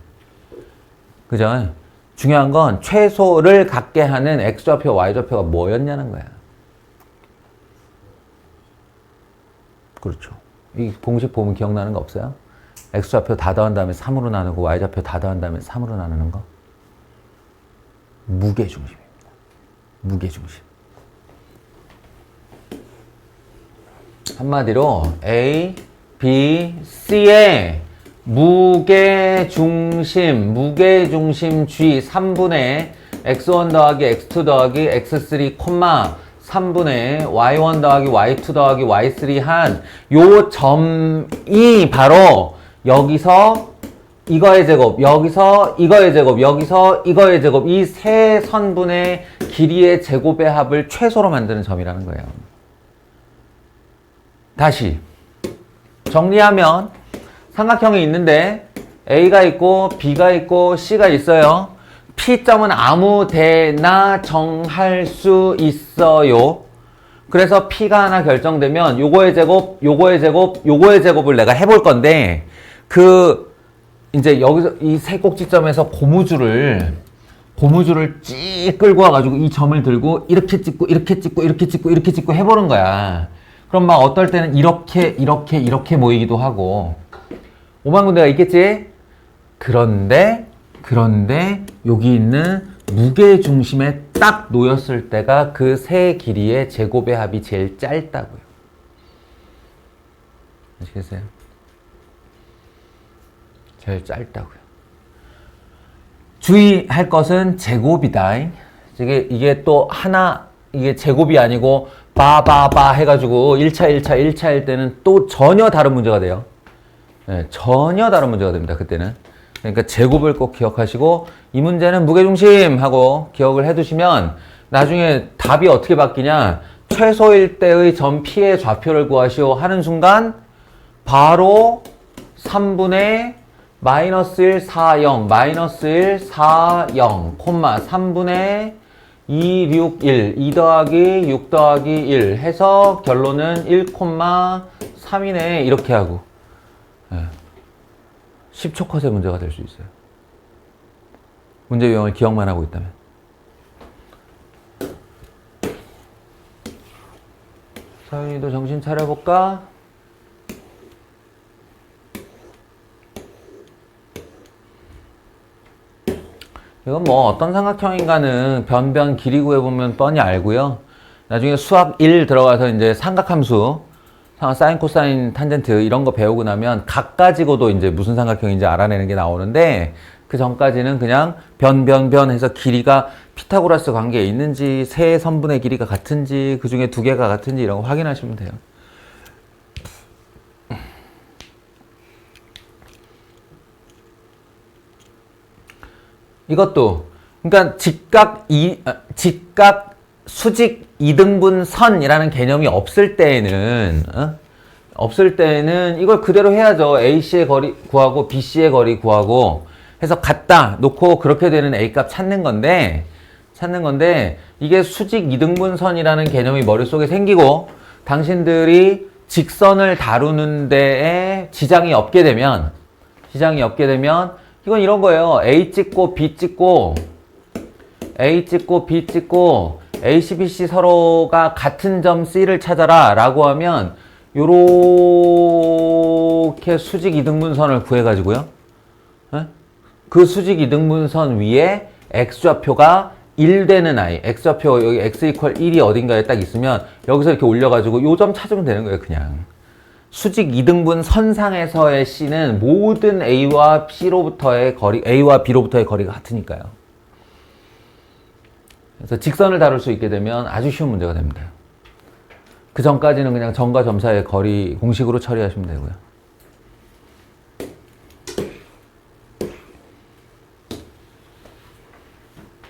S1: 그죠? 중요한 건 최소를 갖게 하는 x좌표, y좌표가 뭐였냐는 거야. 그렇죠. 이 공식 보면 기억나는 거 없어요? x좌표 다 더한 다음에 3으로 나누고 y좌표 다 더한 다음에 3으로 나누는 거. 무게중심입니다. 무게중심. 한마디로 A, B, C의 무게중심주의 3분의 x1 더하기 x2 더하기 x3, 3분의 y1 더하기 y2 더하기 y3 한 요 점이 바로 여기서 이거의 제곱, 여기서 이거의 제곱, 여기서 이거의 제곱, 이 세 선분의 길이의 제곱의 합을 최소로 만드는 점이라는 거예요. 다시 정리하면 삼각형이 있는데 A가 있고 B가 있고 C가 있어요. P점은 아무 데나 정할 수 있어요. 그래서 P가 하나 결정되면 요거의 제곱, 요거의 제곱, 요거의 제곱을 내가 해볼 건데 이제 여기서 이 세 꼭지점에서 고무줄을 찌 끌고 와가지고 이 점을 들고 이렇게 찍고 이렇게 찍고 이렇게 찍고 이렇게 찍고 해보는 거야. 그럼 막 어떨 때는 이렇게 모이기도 하고 오만 군데가 있겠지? 그런데 여기 있는 무게 중심에 딱 놓였을 때가 그 세 길이의 제곱의 합이 제일 짧다고요. 아시겠어요? 제일 짧다고요. 주의할 것은 제곱이다. 이게 또 하나, 이게 제곱이 아니고 바바바 해가지고 1차일 때는 또 전혀 다른 문제가 돼요. 네, 전혀 다른 문제가 됩니다. 그때는. 그러니까 제곱을 꼭 기억하시고 이 문제는 무게중심 하고 기억을 해두시면 나중에 답이 어떻게 바뀌냐. 최소일 때의 점 P의 좌표를 구하시오 하는 순간 바로 3분의 마이너스 1, 4, 0, 마이너스 1, 4, 0, 콤마 3분의 2, 6, 1, 2 더하기 6 더하기 1 해서 결론은 1, 3이네 이렇게 하고 10초 컷의 문제가 될 수 있어요. 문제 유형을 기억만 하고 있다면. 서윤이도 정신 차려볼까? 이건 뭐 어떤 삼각형인가는 변변 길이 구해보면 뻔히 알고요. 나중에 수학 1 들어가서 이제 삼각함수, 사인, 코사인, 탄젠트 이런 거 배우고 나면 각 가지고도 이제 무슨 삼각형인지 알아내는 게 나오는데 그 전까지는 그냥 변 해서 길이가 피타고라스 관계에 있는지 세 선분의 길이가 같은지 그 중에 두 개가 같은지 이런 거 확인하시면 돼요. 이것도 그러니까 직각 수직 이등분 선이라는 개념이 없을 때에는 이걸 그대로 해야죠. AC의 거리 구하고 BC의 거리 구하고 해서 갖다 놓고 그렇게 되는 A 값 찾는 건데 이게 수직 이등분 선이라는 개념이 머릿속에 생기고 당신들이 직선을 다루는 데에 지장이 없게 되면 이건 이런 거예요. A 찍고 B 찍고 AC, BC 서로가 같은 점 C를 찾아라 라고 하면 요렇게 수직 이등분선을 구해가지고요. 그 수직 이등분선 위에 X좌표가 1 되는 아이, X좌표 여기 X 이퀄 1이 어딘가에 딱 있으면 여기서 이렇게 올려가지고 요 점 찾으면 되는 거예요. 그냥. 수직 이등분 선상에서의 C는 모든 A와 B로부터의 거리가 같으니까요. 그래서 직선을 다룰 수 있게 되면 아주 쉬운 문제가 됩니다. 그 전까지는 그냥 점과 점 사이의 거리 공식으로 처리하시면 되고요.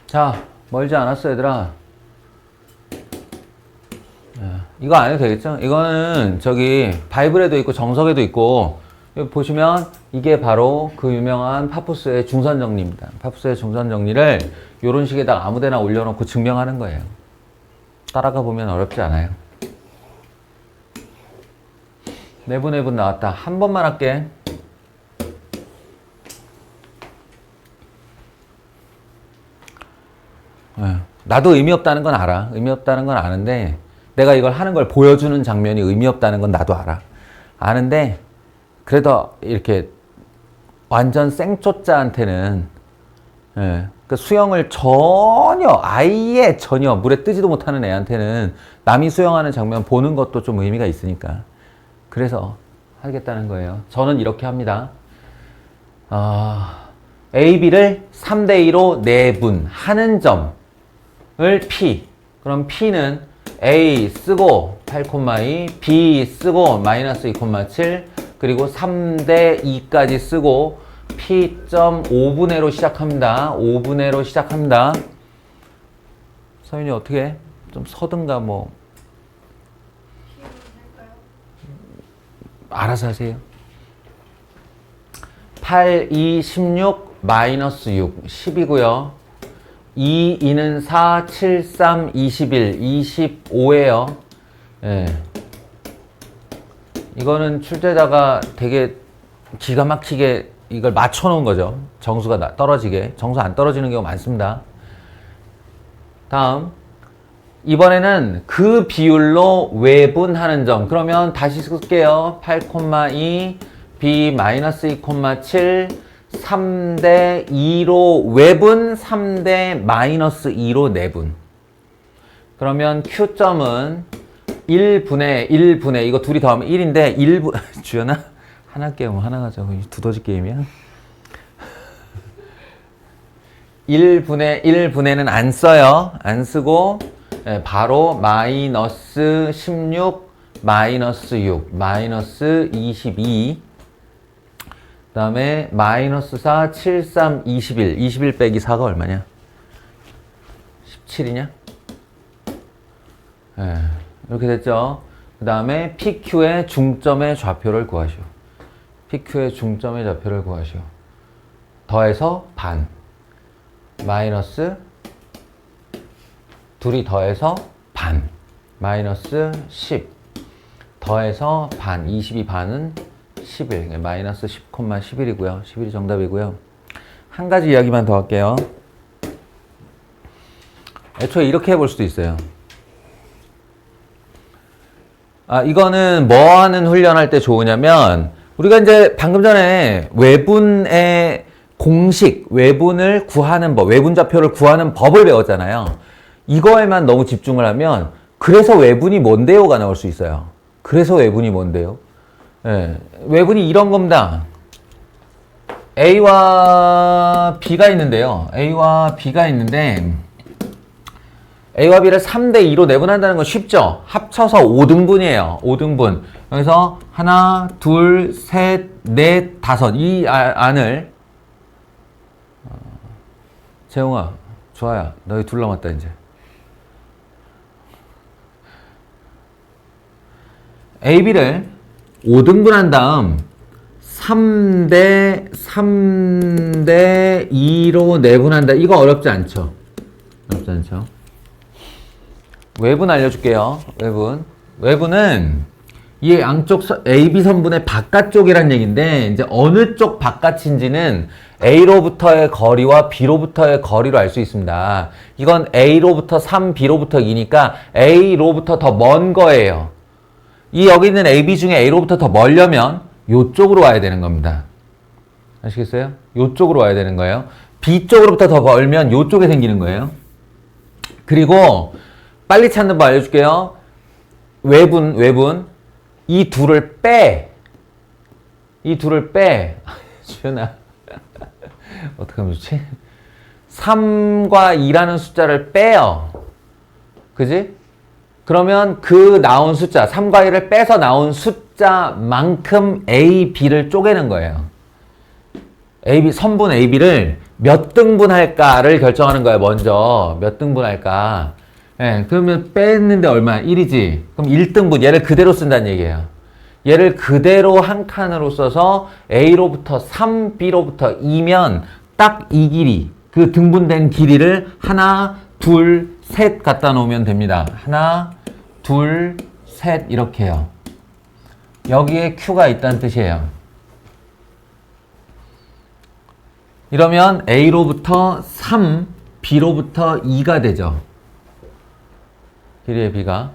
S1: 자, 멀지 않았어, 얘들아. 이거 안 해도 되겠죠? 이거는 저기 바이블에도 있고 정석에도 있고 여기 보시면 이게 바로 그 유명한 파푸스의 중선 정리입니다. 파푸스의 중선 정리를 이런 식에다가 아무데나 올려놓고 증명하는 거예요. 따라가 보면 어렵지 않아요. 내분 나왔다. 한 번만 할게. 나도 의미 없다는 건 알아. 의미 없다는 건 아는데 내가 이걸 하는 걸 보여주는 장면이 의미 없다는 건 나도 알아. 아는데 그래도 이렇게 완전 생초짜한테는 그 수영을 아예 전혀 물에 뜨지도 못하는 애한테는 남이 수영하는 장면 보는 것도 좀 의미가 있으니까 그래서 하겠다는 거예요. 저는 이렇게 합니다. A, B를 3대2로 내분하는 점을 P. 그럼 P는 A 쓰고 8,2, B 쓰고 마이너스 2,7, 그리고 3대2까지 쓰고 P.5분의로 시작합니다. 5분의로 시작합니다. 서윤이 어떻게 해? 좀 서든가 뭐. 알아서 하세요. 8, 2, 16, 마이너스 6, 10이고요. 2, 2는 4, 7, 3, 21, 25예요. 예. 이거는 출제자가 되게 기가 막히게 이걸 맞춰놓은 거죠. 정수가 떨어지게. 정수 안 떨어지는 경우가 많습니다. 다음. 이번에는 그 비율로 외분하는 점. 그러면 다시 쓸게요. 8,2, B-2,7, 3대 2로 외분, 3대 마이너스 2로 내분. 그러면 Q점은 1분의 이거 둘이 더하면 1인데 1분 주연아 하나 게임 하나 가자고 두더지 게임이야. 1분의는 안 써요. 안 쓰고 바로 마이너스 16 마이너스 6 마이너스 22 그 다음에 마이너스 4, 7, 3, 21. 21 빼기 4가 얼마냐? 17이냐? 이렇게 됐죠? 그 다음에 PQ의 중점의 좌표를 구하시오. PQ의 중점의 좌표를 구하시오. 더해서 반. 마이너스 둘이 더해서 반. 마이너스 10. 더해서 반. 22반은 11, 마이너스 10,11이고요. 11이 정답이고요. 한 가지 이야기만 더 할게요. 애초에 이렇게 해볼 수도 있어요. 이거는 뭐 하는 훈련할 때 좋으냐면, 우리가 이제 방금 전에 외분의 공식, 외분을 구하는 법, 외분좌표를 구하는 법을 배웠잖아요. 이거에만 너무 집중을 하면, 그래서 외분이 뭔데요가 나올 수 있어요. 그래서 외분이 뭔데요? 예, 외분이 이런 겁니다. A와 B가 있는데요. A와 B가 있는데, A와 B를 3대2로 내분한다는 건 쉽죠? 합쳐서 5등분이에요. 5등분. 그래서 하나, 둘, 셋, 넷, 다섯. 이 안을 재용아, 좋아요. 너희 둘 남았다 이제. AB를 5등분한 다음 3대2로 내분한다. 이거 어렵지 않죠? 어렵지 않죠? 외분 알려줄게요. 외분은 이 양쪽 AB 선분의 바깥쪽이란 얘기인데, 이제 어느 쪽 바깥인지는 A로부터의 거리와 B로부터의 거리로 알 수 있습니다. 이건 A로부터 3, B로부터 2니까 A로부터 더 먼 거예요. 여기 있는 AB 중에 A로부터 더 멀려면 요쪽으로 와야 되는 겁니다. 아시겠어요? 요쪽으로 와야 되는 거예요. B쪽으로부터 더 멀면 요쪽에 생기는 거예요. 그리고 빨리 찾는 법 알려줄게요. 외분. 이 둘을 빼. 주연아. 어떡하면 좋지? 3과 2라는 숫자를 빼요. 그지? 그러면 그 나온 숫자, 3과 1을 빼서 나온 숫자만큼 A, B를 쪼개는 거예요. 선분 AB를 몇 등분 할까를 결정하는 거예요, 먼저. 몇 등분 할까. 예, 그러면 뺐는데 얼마? 1이지. 그럼 1등분, 얘를 그대로 쓴다는 얘기예요. 얘를 그대로 한 칸으로 써서 A로부터 3, B로부터 2면 딱 이 길이, 그 등분된 길이를 하나, 둘, 셋 갖다 놓으면 됩니다. 하나, 둘, 셋 이렇게 해요. 여기에 Q가 있다는 뜻이에요. 이러면 A로부터 3, B로부터 2가 되죠. 길이의 B가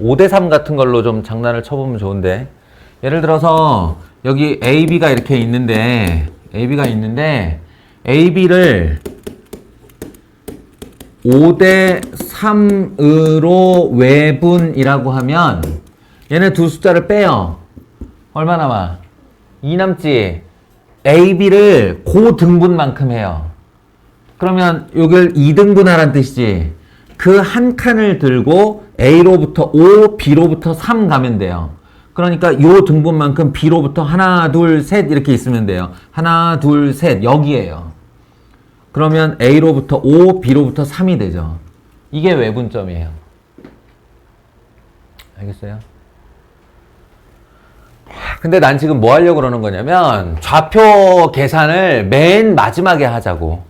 S1: 5대3 같은 걸로 좀 장난을 쳐보면 좋은데, 예를 들어서 여기 AB가 이렇게 있는데 AB를 5대3으로 외분이라고 하면 얘네 두 숫자를 빼요. 얼마 남아? 2 남지. AB를 고등분만큼 해요. 그러면 여길 2등분하라는 뜻이지. 그 한 칸을 들고 A로부터 5, B로부터 3 가면 돼요. 그러니까 요 등분만큼 B로부터 하나, 둘, 셋 이렇게 있으면 돼요. 하나, 둘, 셋 여기에요. 그러면 A로부터 5, B로부터 3이 되죠. 이게 외분점이에요. 알겠어요? 근데 난 지금 뭐 하려고 그러는 거냐면, 좌표 계산을 맨 마지막에 하자고.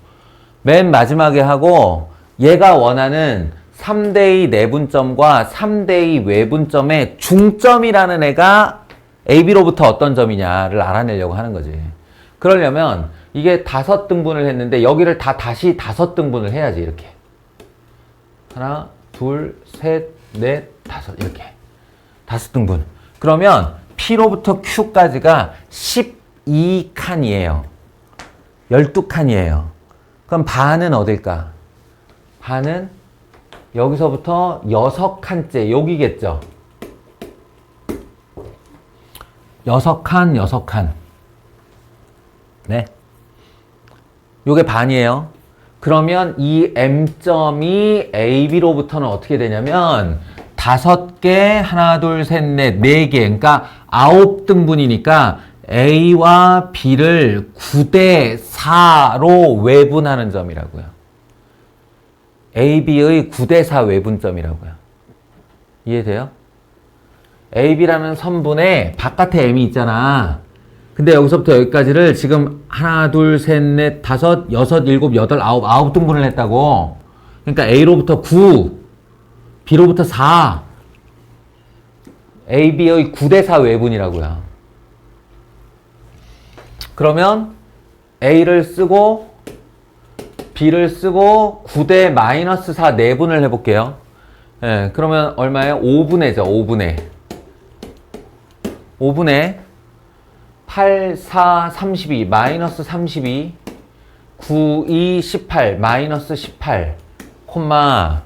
S1: 맨 마지막에 하고, 얘가 원하는 3대2 내분점과 3대2 외분점의 중점이라는 애가 AB로부터 어떤 점이냐를 알아내려고 하는 거지. 그러려면 이게 5등분을 했는데 여기를 다시 5등분을 해야지. 이렇게 하나, 둘, 셋, 넷, 다섯 이렇게 5등분. 그러면 P로부터 Q까지가 12칸이에요. 12칸이에요. 그럼 반은 어딜까? 반은 여기서부터 6칸째 여기겠죠. 6칸. 네. 요게 반이에요. 그러면 이 M점이 AB로부터는 어떻게 되냐면 5개, 하나, 둘, 셋, 넷, 4개. 그러니까 9등분이니까 A와 B를 9대4로 외분하는 점이라고요. AB의 9대4 외분점이라고요. 이해돼요? AB라는 선분에 바깥에 M이 있잖아. 근데 여기서부터 여기까지를 지금 하나, 둘, 셋, 넷, 다섯, 여섯, 일곱, 여덟, 아홉 등분을 했다고. 그러니까 A로부터 9, B로부터 4. AB의 9대4 외분이라고요. 그러면 A를 쓰고 B를 쓰고 9대-4 내분을 해볼게요. 예, 그러면 얼마예요? 5분의죠, 5분의. 5분의 8, 4, 32, 마이너스 32, 9, 2, 18, 마이너스 18, 콤마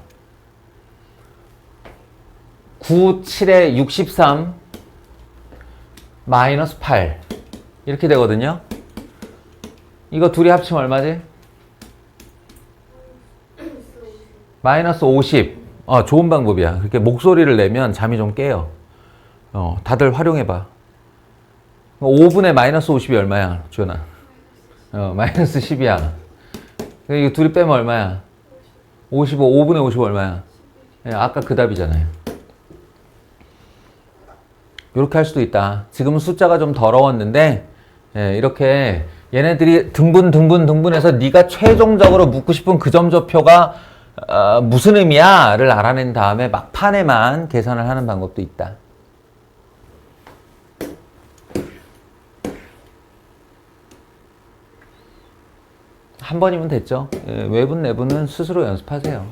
S1: 9, 7에 63, 마이너스 8 이렇게 되거든요. 이거 둘이 합치면 얼마지? 마이너스 50. 좋은 방법이야. 그렇게 목소리를 내면 잠이 좀 깨요. 다들 활용해봐. 5분의 마이너스 50이 얼마야, 주연아? 마이너스 10이야. 이거 둘이 빼면 얼마야? 55. 5분의 50 얼마야? 아까 그 답이잖아요. 이렇게 할 수도 있다. 지금은 숫자가 좀 더러웠는데, 이렇게 얘네들이 등분해서 네가 최종적으로 묻고 싶은 그 점좌표가 무슨 의미야?를 알아낸 다음에 막판에만 계산을 하는 방법도 있다. 한 번이면 됐죠. 외분, 내분은 스스로 연습하세요.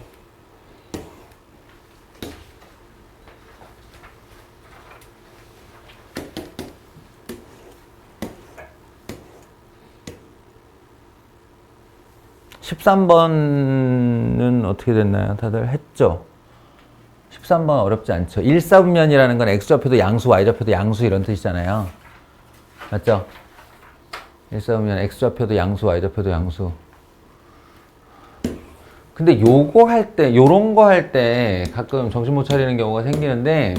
S1: (13번은) 어떻게 됐나요? 다들 했죠? 13번 어렵지 않죠? 1사분면이라는 건 x좌표도 양수, y좌표도 양수 이런 뜻이잖아요. 맞죠? 1사분면 x좌표도 양수, y좌표도 양수. 근데 요거 할 때, 요런 거 할 때 가끔 정신 못 차리는 경우가 생기는데,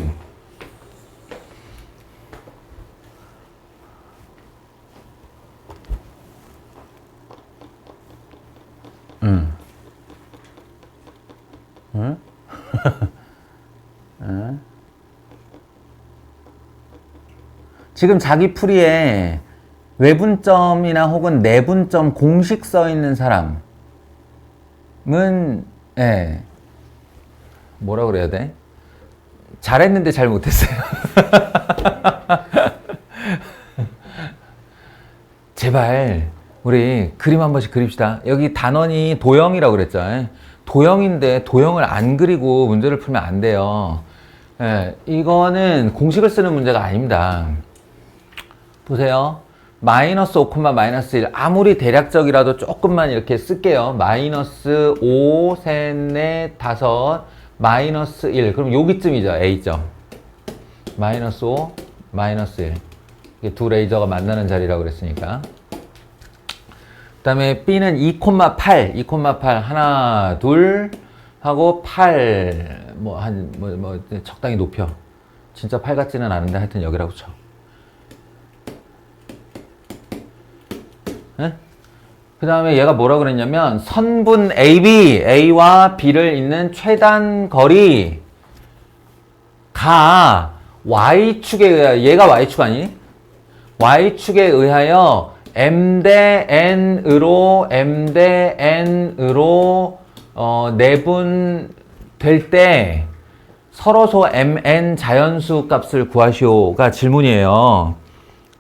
S1: 응? 지금 자기 풀이에 외분점이나 혹은 내분점 공식 써 있는 사람은, 뭐라 그래야 돼? 잘했는데 잘 못했어요. 제발 우리 그림 한 번씩 그립시다. 여기 단원이 도형이라고 그랬죠. 도형인데 도형을 안 그리고 문제를 풀면 안 돼요. 이거는 공식을 쓰는 문제가 아닙니다. 보세요. 마이너스 5, 마이너스 1. 아무리 대략적이라도 조금만 이렇게 쓸게요. 마이너스 5, 셋, 넷, 다섯, 마이너스 1. 그럼 여기쯤이죠. A점. 마이너스 5, 마이너스 1. 이게 두 레이저가 만나는 자리라고 그랬으니까. 그 다음에 B는 2,8. 2,8. 하나, 둘 하고 8. 적당히 높여. 진짜 8 같지는 않은데 하여튼 여기라고 쳐. 그 다음에 얘가 뭐라 그랬냐면 선분 AB, A와 B를 잇는 최단 거리가 Y축에 의하여, 얘가 Y축 아니? Y축에 의하여 M 대 N으로 내분 될 때 서로소 MN 자연수 값을 구하시오가 질문이에요.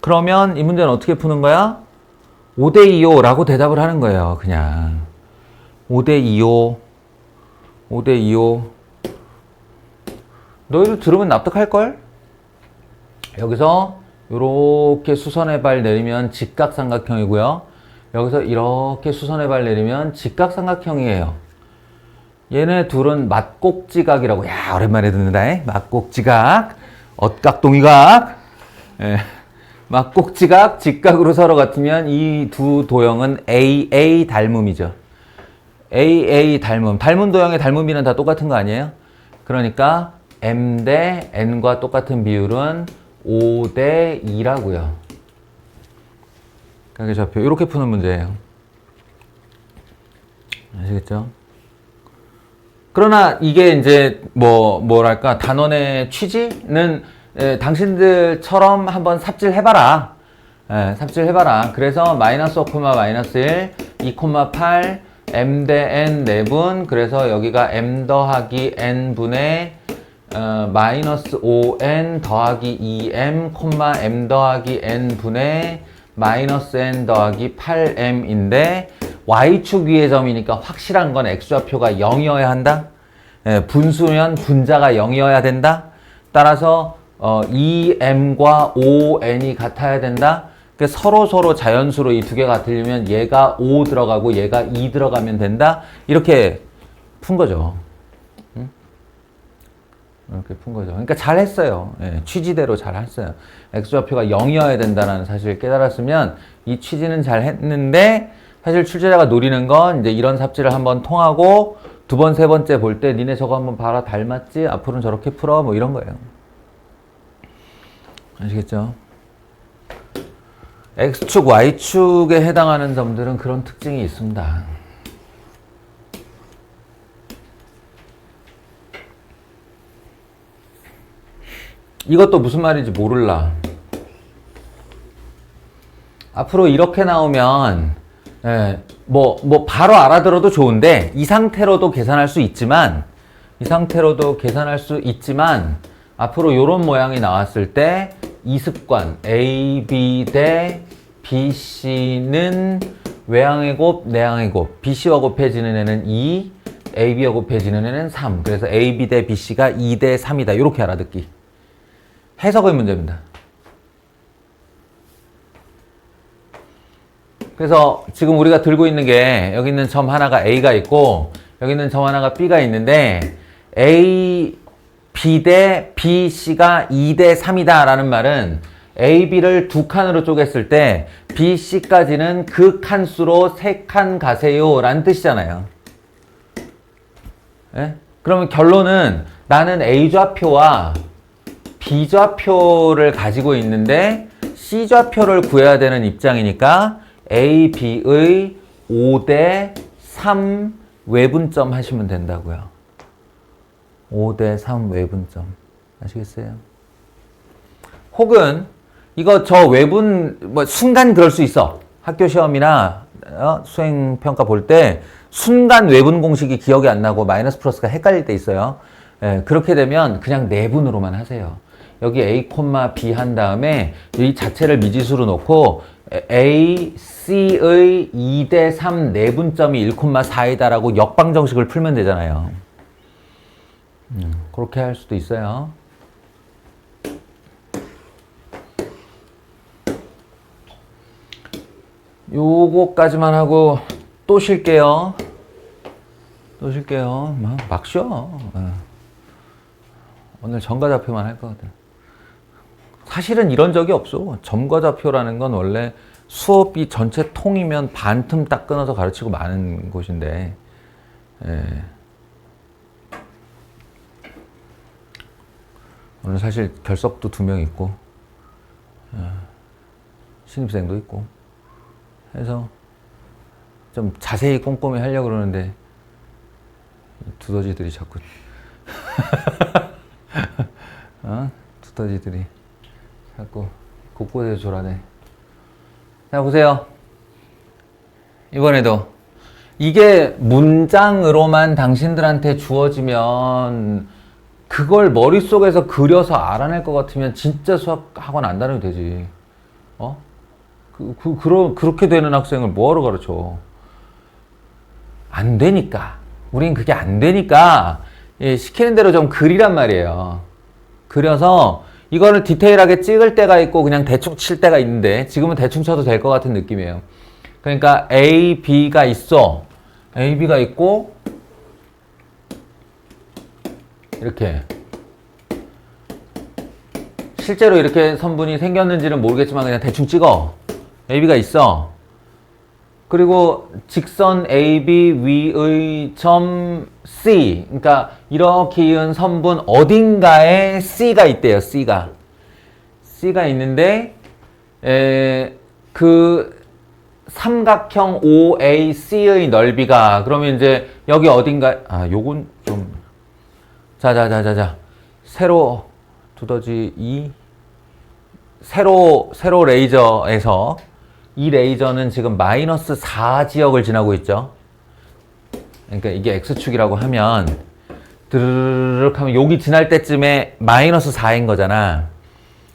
S1: 그러면 이 문제는 어떻게 푸는 거야? 5대2요 라고 대답을 하는 거예요. 그냥 5대2요 5대2요. 너희도 들으면 납득할걸? 여기서 이렇게 수선의 발 내리면 직각삼각형이고요. 여기서 이렇게 수선의 발 내리면 직각삼각형이에요. 얘네 둘은 맞곡지각이라고. 야, 오랜만에 듣는다. 맞곡지각, 엇각동이각. 맞곡지각, 직각으로 서로 같으면 이 두 도형은 AA 닮음이죠. AA 닮음. 닮은 도형의 닮음비는 다 똑같은 거 아니에요? 그러니까 M 대 N과 똑같은 비율은 5대 2라고요. 가계좌표 이렇게 푸는 문제예요. 아시겠죠? 그러나 이게 이제 뭐랄까 단원의 취지는 당신들처럼 한번 삽질해봐라. 삽질해봐라. 그래서 마이너스 5, 마이너스 1, 2,8, M 대 N 내분. 그래서 여기가 M 더하기 N 분의 마이너스 5N 더하기 2M, M 더하기 N 분의 마이너스 N 더하기 8M인데 Y축 위의 점이니까 확실한 건 X좌표가 0이어야 한다. 분수면 분자가 0이어야 된다. 따라서 2m과 5n이 같아야 된다. 그러니까 서로 자연수로 이 두 개가 같으려면 얘가 5 들어가고 얘가 2 들어가면 된다. 이렇게 푼 거죠. 응? 이렇게 푼 거죠. 그러니까 잘 했어요. 취지대로 잘 했어요. x좌표가 0이어야 된다는 사실을 깨달았으면 이 취지는 잘 했는데 사실 출제자가 노리는 건 이제 이런 삽질을 한번 통하고 두 번, 세 번째 볼 때 니네 저거 한번 봐라 닮았지? 앞으로는 저렇게 풀어 뭐 이런 거예요. 아시겠죠? X축, Y축에 해당하는 점들은 그런 특징이 있습니다. 이것도 무슨 말인지 모를라. 앞으로 이렇게 나오면 뭐 바로 알아들어도 좋은데 이 상태로도 계산할 수 있지만 앞으로 이런 모양이 나왔을 때 이 습관 A, B 대 BC는 외항의 곱, 내항의 곱, BC와 곱해지는 애는 2, AB와 곱해지는 애는 3. 그래서 AB 대 BC가 2 대 3이다. 이렇게 알아듣기. 해석의 문제입니다. 그래서 지금 우리가 들고 있는 게 여기 있는 점 하나가 A가 있고 여기 있는 점 하나가 B가 있는데 A, B 대 BC가 2 대 3이다 라는 말은 A, B를 두 칸으로 쪼갰을 때 B, C까지는 그 칸수로 3칸 가세요 라는 뜻이잖아요. 예? 그러면 결론은 나는 A좌표와 B좌표를 가지고 있는데 C좌표를 구해야 되는 입장이니까 A, B의 5 대 3 외분점 하시면 된다고요. 5 대 3 외분점. 아시겠어요? 혹은 이거 저 외분 뭐 순간 그럴 수 있어. 학교 시험이나 수행평가 볼 때 순간 외분 공식이 기억이 안 나고 마이너스 플러스가 헷갈릴 때 있어요. 그렇게 되면 그냥 내분으로만 하세요. 여기 A, B 한 다음에 이 자체를 미지수로 놓고 A, C의 2 대 3 내분점이 1,4이다라고 역방정식을 풀면 되잖아요. 그렇게 할 수도 있어요. 요거까지만 하고 또 쉴게요. 막 쉬어. 오늘 점과 좌표만 할 거거든. 사실은 이런 적이 없어. 점과 좌표라는 건 원래 수업이 전체 통이면 반틈 딱 끊어서 가르치고 마는 곳인데 오늘 사실 결석도 2명 있고 신입생도 있고 해서 좀 자세히 꼼꼼히 하려고 그러는데 두더지들이 자꾸 두더지들이 자꾸 곳곳에서 졸아대. 자, 보세요. 이번에도 이게 문장으로만 당신들한테 주어지면 그걸 머릿속에서 그려서 알아낼 것 같으면 진짜 수학 학원 안 다녀도 되지. 그렇게 되는 학생을 뭐하러 가르쳐? 안 되니까. 우린 그게 안 되니까 시키는 대로 좀 그리란 말이에요. 그려서 이거를 디테일하게 찍을 때가 있고 그냥 대충 칠 때가 있는데 지금은 대충 쳐도 될 것 같은 느낌이에요. 그러니까 A, B가 있어. A, B가 있고 이렇게 실제로 이렇게 선분이 생겼는지는 모르겠지만 그냥 대충 찍어. AB가 있어. 그리고 직선 AB 위의 점 C, 그러니까 이렇게 이은 선분 어딘가에 C가 있대요. C가 있는데 그 삼각형 OAC의 넓이가 그러면 이제 여기 어딘가 요건 좀 자 세로 두더지 2 세로 레이저에서 이 레이저는 지금 마이너스 4 지역을 지나고 있죠. 그러니까 이게 X축이라고 하면 드르륵 하면 여기 지날 때쯤에 마이너스 4인 거잖아.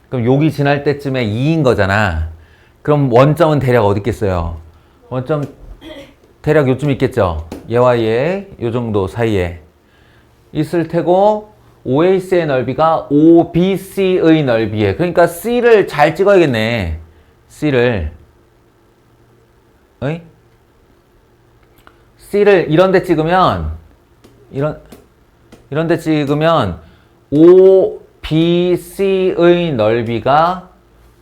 S1: 그럼 여기 지날 때쯤에 2인 거잖아. 그럼 원점은 대략 어디 있겠어요? 원점 대략 요쯤 있겠죠. 얘와 얘 요 정도 사이에. 있을 테고 OAC의 넓이가 OBC의 넓이에. 그러니까 C를 잘 찍어야겠네. C를. 어이? C를 이런 데 찍으면 이런 데 찍으면 OBC의 넓이가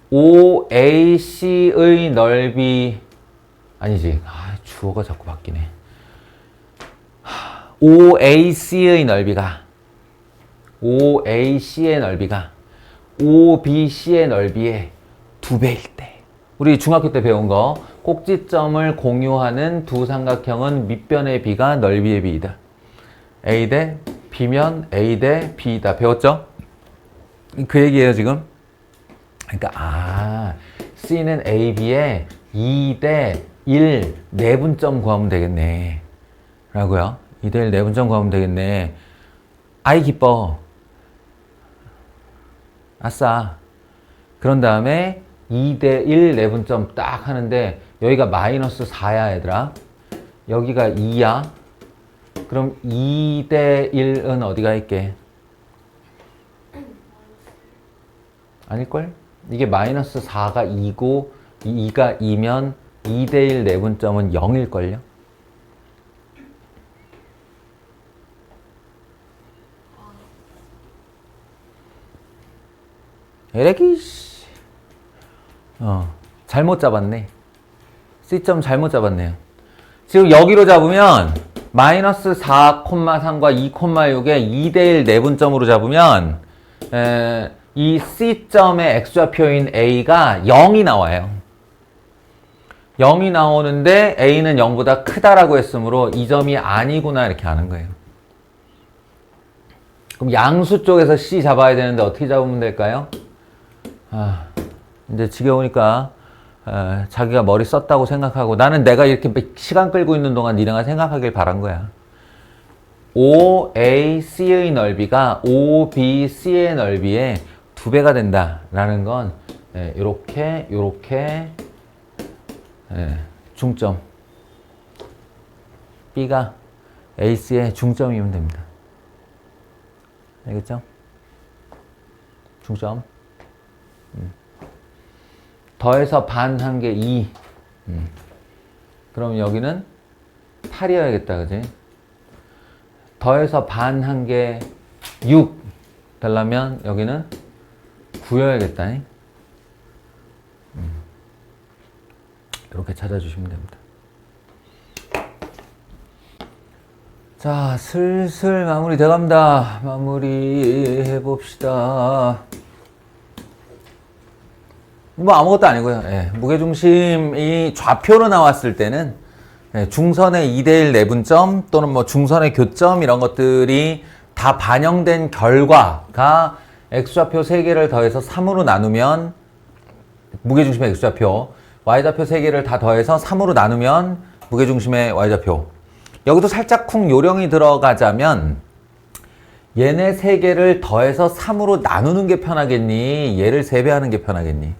S1: OAC의 넓이 아니지. 주어가 자꾸 바뀌네. OAC의 넓이가 OBC의 넓이의 2배일 때. 우리 중학교 때 배운 거 꼭지점을 공유하는 두 삼각형은 밑변의 비가 넓이의 비이다. A 대 B면 A 대 B이다. 배웠죠? 그 얘기예요 지금. 그러니까 C는 AB에 2 대 1 내분점 구하면 되겠네 라고요. 2 대 1 내분점 구하면 되겠네. 아이 기뻐. 아싸. 그런 다음에 2 대 1 내분점 딱 하는데 여기가 마이너스 4야 얘들아. 여기가 2야. 그럼 2 대 1은 어디가 있게? 아닐걸? 이게 마이너스 4가 2고 2가 2면 2 대 1 내분점은 0일걸요? 에레기 잘못 잡았네. C점 잘못 잡았네요. 지금 여기로 잡으면 마이너스 4,3과 2,6에 2 대 1 내분점으로 잡으면 이 C점의 X좌표인 A가 0이 나와요. 0이 나오는데 A는 0보다 크다라고 했으므로 이 점이 아니구나 이렇게 아는 거예요. 그럼 양수 쪽에서 C 잡아야 되는데 어떻게 잡으면 될까요? 이제 지겨우니까 자기가 머리 썼다고 생각하고 나는 내가 이렇게 시간 끌고 있는 동안 니네가 생각하길 바란 거야. OAC의 넓이가 OBC의 넓이에 2배가 된다라는 건 요렇게 중점 B가 AC의 중점이면 됩니다. 알겠죠? 중점 더해서 반 한 게 2 그럼 여기는 8이어야겠다 그지? 더해서 반 한 게 6 되려면 여기는 9여야겠다. 이렇게 찾아주시면 됩니다. 자, 슬슬 마무리 돼갑니다. 마무리 해봅시다. 뭐 아무것도 아니고요. 무게중심이 좌표로 나왔을 때는 중선의 2대1 내분점 또는 뭐 중선의 교점 이런 것들이 다 반영된 결과가 X좌표 3개를 더해서 3으로 나누면 무게중심의 X좌표, Y좌표 3개를 다 더해서 3으로 나누면 무게중심의 Y좌표. 여기도 살짝 쿵 요령이 들어가자면 얘네 3개를 더해서 3으로 나누는 게 편하겠니? 얘를 3배 하는 게 편하겠니?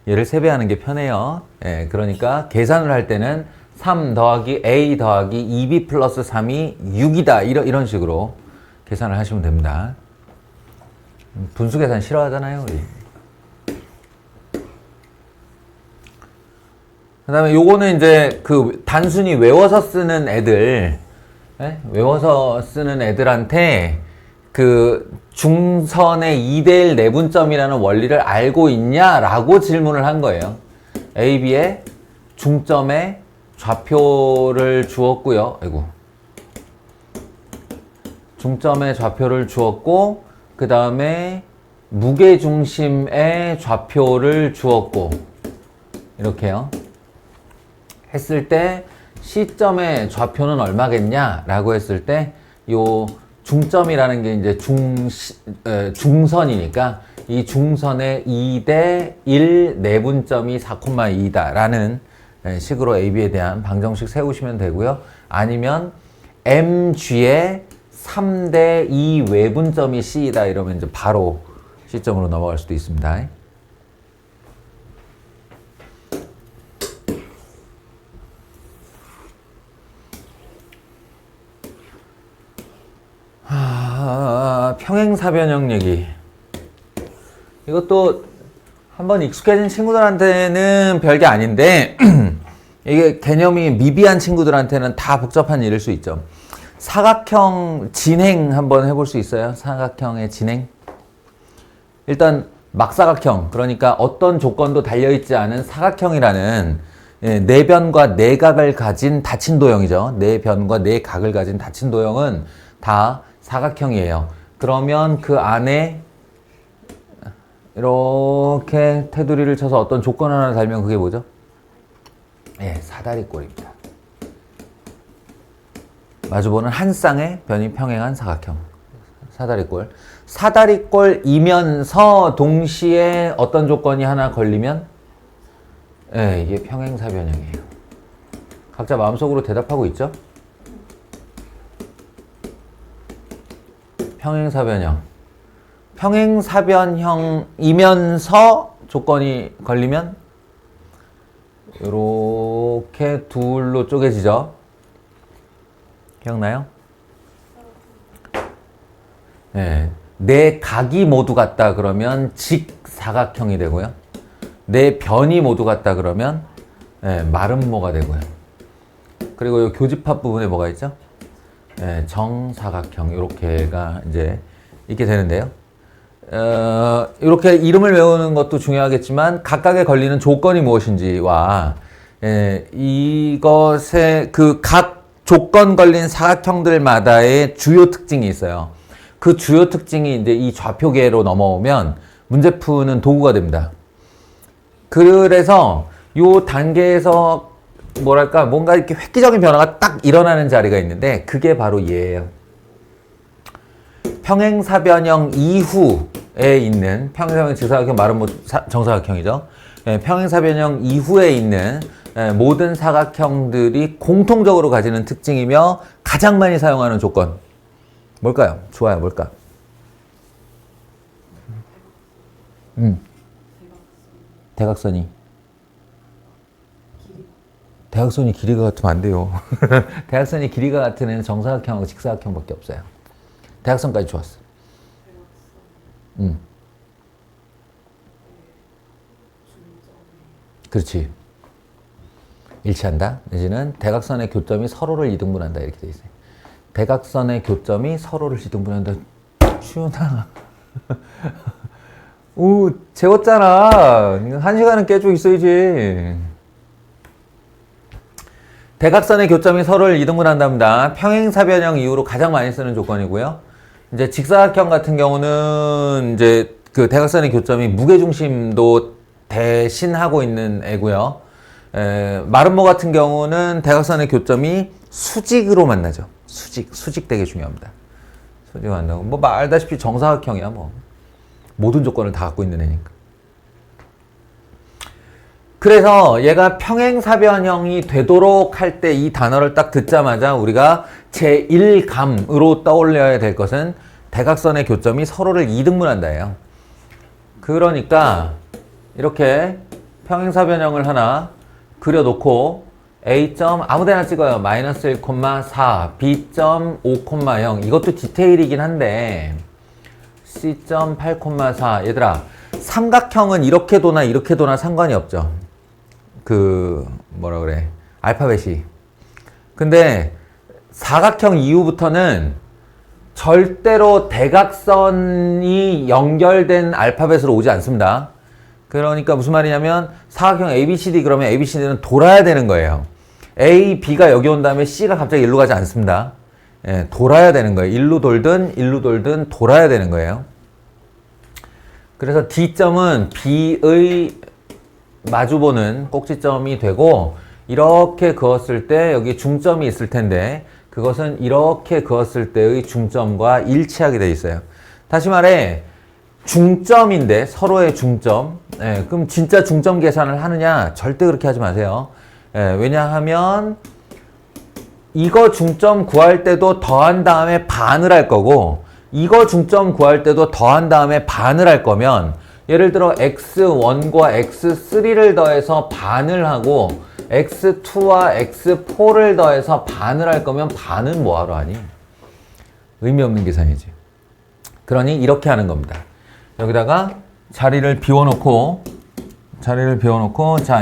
S1: 얘를 3배 하는 게 편해요. 그러니까 계산을 할 때는 3 더하기 A 더하기 2B 플러스 3이 6이다. 이런 식으로 계산을 하시면 됩니다. 분수 계산 싫어하잖아요, 우리. 그 다음에 요거는 이제 그 단순히 외워서 쓰는 애들, 외워서 쓰는 애들한테 그 중선의 2대1 내분점이라는 원리를 알고 있냐라고 질문을 한 거예요. AB의 중점의 좌표를 주었고요. 아이고. 중점의 좌표를 주었고 그 다음에 무게중심의 좌표를 주었고 이렇게요. 했을 때 C점의 좌표는 얼마겠냐라고 했을 때 요 중점이라는 게 이제 중선이니까 이 중선의 2대 1 내분점이 4,2다라는 식으로 AB에 대한 방정식 세우시면 되고요. 아니면 MG의 3대 2 외분점이 C이다 이러면 이제 바로 C점으로 넘어갈 수도 있습니다. 평행사변형 얘기. 이것도 한번 익숙해진 친구들한테는 별게 아닌데 이게 개념이 미비한 친구들한테는 다 복잡한 일일 수 있죠. 사각형 진행 한번 해볼 수 있어요? 사각형의 진행. 일단 막사각형, 그러니까 어떤 조건도 달려있지 않은 사각형이라는 네 변과 네 각을 가진 닫힌 도형이죠. 네 변과 네 각을 가진 닫힌 도형은 다 사각형이에요. 그러면 그 안에 이렇게 테두리를 쳐서 어떤 조건 하나 달면 그게 뭐죠? 예, 사다리꼴입니다. 마주보는 한 쌍의 변이 평행한 사각형. 사다리꼴. 사다리꼴이면서 동시에 어떤 조건이 하나 걸리면 예, 이게 평행사변형이에요. 각자 마음속으로 대답하고 있죠? 평행사변형. 평행사변형이면서 조건이 걸리면 이렇게 둘로 쪼개지죠? 기억나요? 네, 네 각이 모두 같다 그러면 직사각형이 되고요. 네 변이 모두 같다 그러면 네, 마름모가 되고요. 그리고 이 교집합 부분에 뭐가 있죠? 네, 정사각형 이렇게가 이제 있게 되는데요. 이렇게 이름을 외우는 것도 중요하겠지만 각각에 걸리는 조건이 무엇인지와 이것의 그 각 조건 걸린 사각형들마다의 주요 특징이 있어요. 그 주요 특징이 이제 이 좌표계로 넘어오면 문제 푸는 도구가 됩니다. 그래서 요 단계에서 뭐랄까 뭔가 이렇게 획기적인 변화가 딱 일어나는 자리가 있는데 그게 바로 얘예요. 평행사변형 이후에 있는 평행사변형 직사각형 말은 정사각형이죠. 평행사변형 이후에 있는 모든 사각형들이 공통적으로 가지는 특징이며 가장 많이 사용하는 조건 뭘까요? 좋아요. 뭘까? 대각선이 길이가 같으면 안 돼요. 대각선이 길이가 같은 애는 정사각형하고 직사각형밖에 없어요. 대각선까지 좋았어. 그렇지. 일치한다. 내지는 대각선의 교점이 서로를 이등분한다. 이렇게 돼 있어요. 대각선의 교점이 서로를 이등분한다. 추운아. 오, 재웠잖아. 1시간은 깨져 있어야지. 대각선의 교점이 서로를 이등분한답니다. 평행사변형 이후로 가장 많이 쓰는 조건이고요. 이제 직사각형 같은 경우는 이제 그 대각선의 교점이 무게중심도 대신하고 있는 애고요. 마름모 같은 경우는 대각선의 교점이 수직으로 만나죠. 수직 되게 중요합니다. 수직 만나고 뭐 알다시피 정사각형이야 뭐 모든 조건을 다 갖고 있는 애니까. 그래서 얘가 평행사변형이 되도록 할 때 이 단어를 딱 듣자마자 우리가 제1감으로 떠올려야 될 것은 대각선의 교점이 서로를 이등분한다예요. 그러니까 이렇게 평행사변형을 하나 그려놓고 A점 아무데나 찍어요. 마이너스 1,4, B점 5,0 이것도 디테일이긴 한데 C점 8,4 얘들아 삼각형은 이렇게 도나 이렇게 도나 상관이 없죠. 그 뭐라 그래 알파벳이. 근데 사각형 이후부터는 절대로 대각선이 연결된 알파벳으로 오지 않습니다. 그러니까 무슨 말이냐면 사각형 ABCD 그러면 ABCD는 돌아야 되는 거예요. A, B가 여기 온 다음에 C가 갑자기 일로 가지 않습니다. 예, 돌아야 되는 거예요. 일로 돌든 돌아야 되는 거예요. 그래서 D점은 B의 마주보는 꼭지점이 되고 이렇게 그었을 때 여기 중점이 있을 텐데 그것은 이렇게 그었을 때의 중점과 일치하게 돼 있어요. 다시 말해 중점인데 서로의 중점. 예, 그럼 진짜 중점 계산을 하느냐? 절대 그렇게 하지 마세요. 예, 왜냐하면 이거 중점 구할 때도 더한 다음에 반을 할 거고 이거 중점 구할 때도 더한 다음에 반을 할 거면 예를 들어 x1과 x3를 더해서 반을 하고 x2와 x4를 더해서 반을 할 거면 반은 뭐하러 하니? 의미 없는 계산이지. 그러니 이렇게 하는 겁니다. 여기다가 자리를 비워놓고 자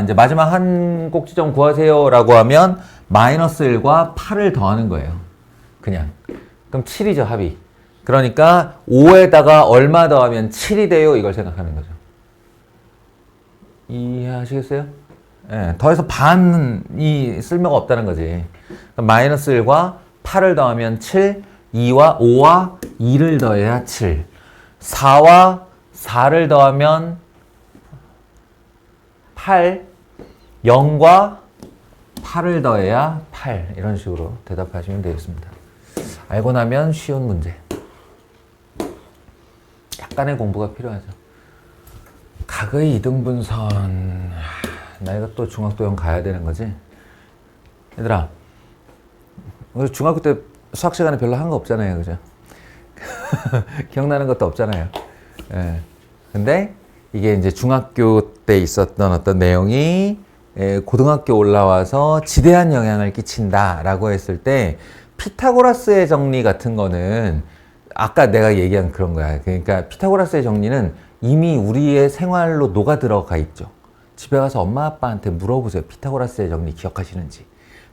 S1: 이제 마지막 한 꼭지점 구하세요라고 하면 마이너스 1과 8을 더하는 거예요. 그냥. 그럼 7이죠, 합이. 그러니까 5에다가 얼마 더하면 7이 돼요, 이걸 생각하는 거죠. 이해하시겠어요? 예, 더해서 반이 쓸모가 없다는 거지. 마이너스 1과 8을 더하면 7, 2와 5와 2를 더해야 7, 4와 4를 더하면 8, 0과 8을 더해야 8. 이런 식으로 대답하시면 되겠습니다. 알고 나면 쉬운 문제. 약간의 공부가 필요하죠. 각의 이등분선. 나 이거 또 중학도형 가야 되는 거지? 얘들아, 우리 중학교 때 수학 시간에 별로 한 거 없잖아요, 그죠? 기억나는 것도 없잖아요. 예. 근데 이게 이제 중학교 때 있었던 어떤 내용이 고등학교 올라와서 지대한 영향을 끼친다라고 했을 때 피타고라스의 정리 같은 거는 아까 내가 얘기한 그런 거야. 그러니까 피타고라스의 정리는 이미 우리의 생활로 녹아 들어가 있죠. 집에 가서 엄마 아빠한테 물어보세요. 피타고라스의 정리 기억하시는지.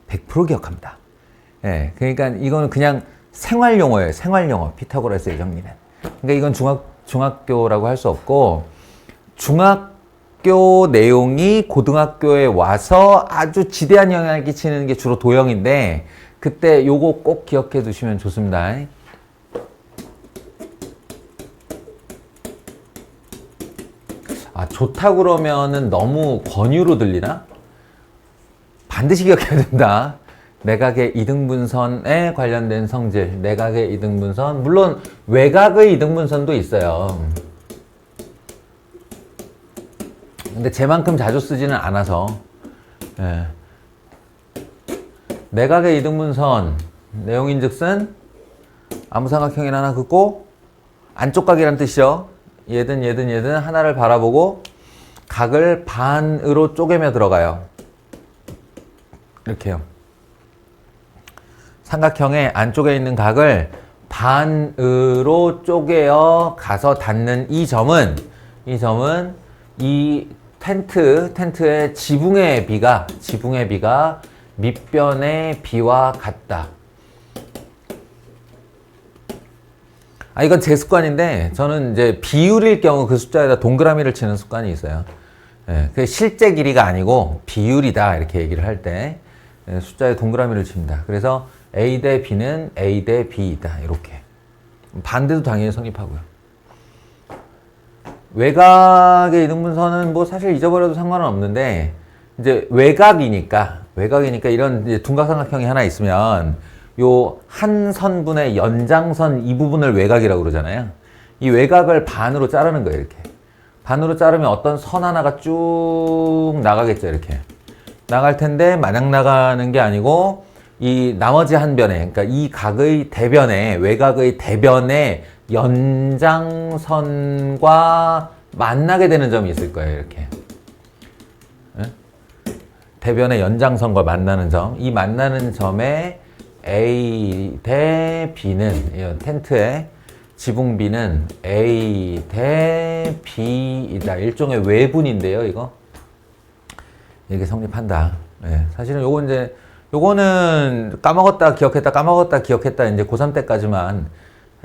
S1: 100% 기억합니다. 예, 그러니까 이거는 그냥 생활 용어예요. 생활 용어. 피타고라스의 정리는. 그러니까 이건 중학교라고 할 수 없고 중학교 내용이 고등학교에 와서 아주 지대한 영향을 끼치는 게 주로 도형인데 그때 요거 꼭 기억해 두시면 좋습니다. 아, 좋다 그러면은 너무 권유로 들리나? 반드시 기억해야 된다. 내각의 이등분선에 관련된 성질, 내각의 이등분선, 물론 외곽의 이등분선도 있어요. 근데 쟤만큼 자주 쓰지는 않아서. 예. 내각의 이등분선, 내용인즉슨 아무 삼각형이나 하나 긋고 안쪽 각이란 뜻이죠. 얘든 하나를 바라보고 각을 반으로 쪼개며 들어가요. 이렇게요. 삼각형의 안쪽에 있는 각을 반으로 쪼개어 가서 닿는 이 점은 이 텐트의 지붕의 비가 밑변의 비와 같다. 아, 이건 제 습관인데 저는 이제 비율일 경우 그 숫자에다 동그라미를 치는 습관이 있어요. 예, 그게 실제 길이가 아니고 비율이다 이렇게 얘기를 할 때 숫자에 동그라미를 칩니다. 그래서 A 대 B는 A 대 B이다 이렇게. 반대도 당연히 성립하고요. 외곽의 이등분선은 뭐 사실 잊어버려도 상관은 없는데 이제 외곽이니까 이런 이제 둔각삼각형이 하나 있으면 요 한 선분의 연장선 이 부분을 외곽이라고 그러잖아요. 이 외곽을 반으로 자르는 거예요, 이렇게. 반으로 자르면 어떤 선 하나가 쭉 나가겠죠, 이렇게. 나갈 텐데 마냥 나가는 게 아니고 이 나머지 한 변에, 그러니까 이 각의 대변에, 외곽의 대변에 연장선과 만나게 되는 점이 있을 거예요, 이렇게. 대변의 연장선과 만나는 점, 이 만나는 점에 A 대 B는 텐트의 지붕 B는 A 대 B이다. 일종의 외분인데요, 이거. 이게 성립한다. 네, 사실은 요거는 까먹었다 기억했다 이제 고3 때까지만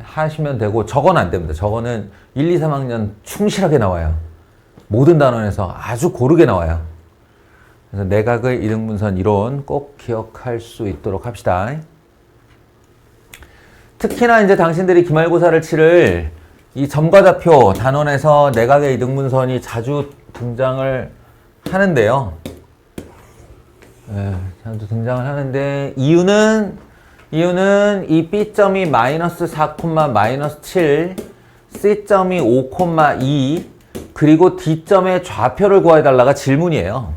S1: 하시면 되고 저건 안 됩니다. 저거는 1, 2, 3학년 충실하게 나와요. 모든 단원에서 아주 고르게 나와요. 그래서 내각의 이등분선 이론 꼭 기억할 수 있도록 합시다. 특히나 이제 당신들이 기말고사를 치를 이 점과 좌표 단원에서 내각의 이등분선이 자주 등장을 하는데요. 자주 등장을 하는데 이유는 이 B점이 마이너스 4, 마이너스 7, C점이 5, 2 그리고 D점의 좌표를 구해달라가 질문이에요.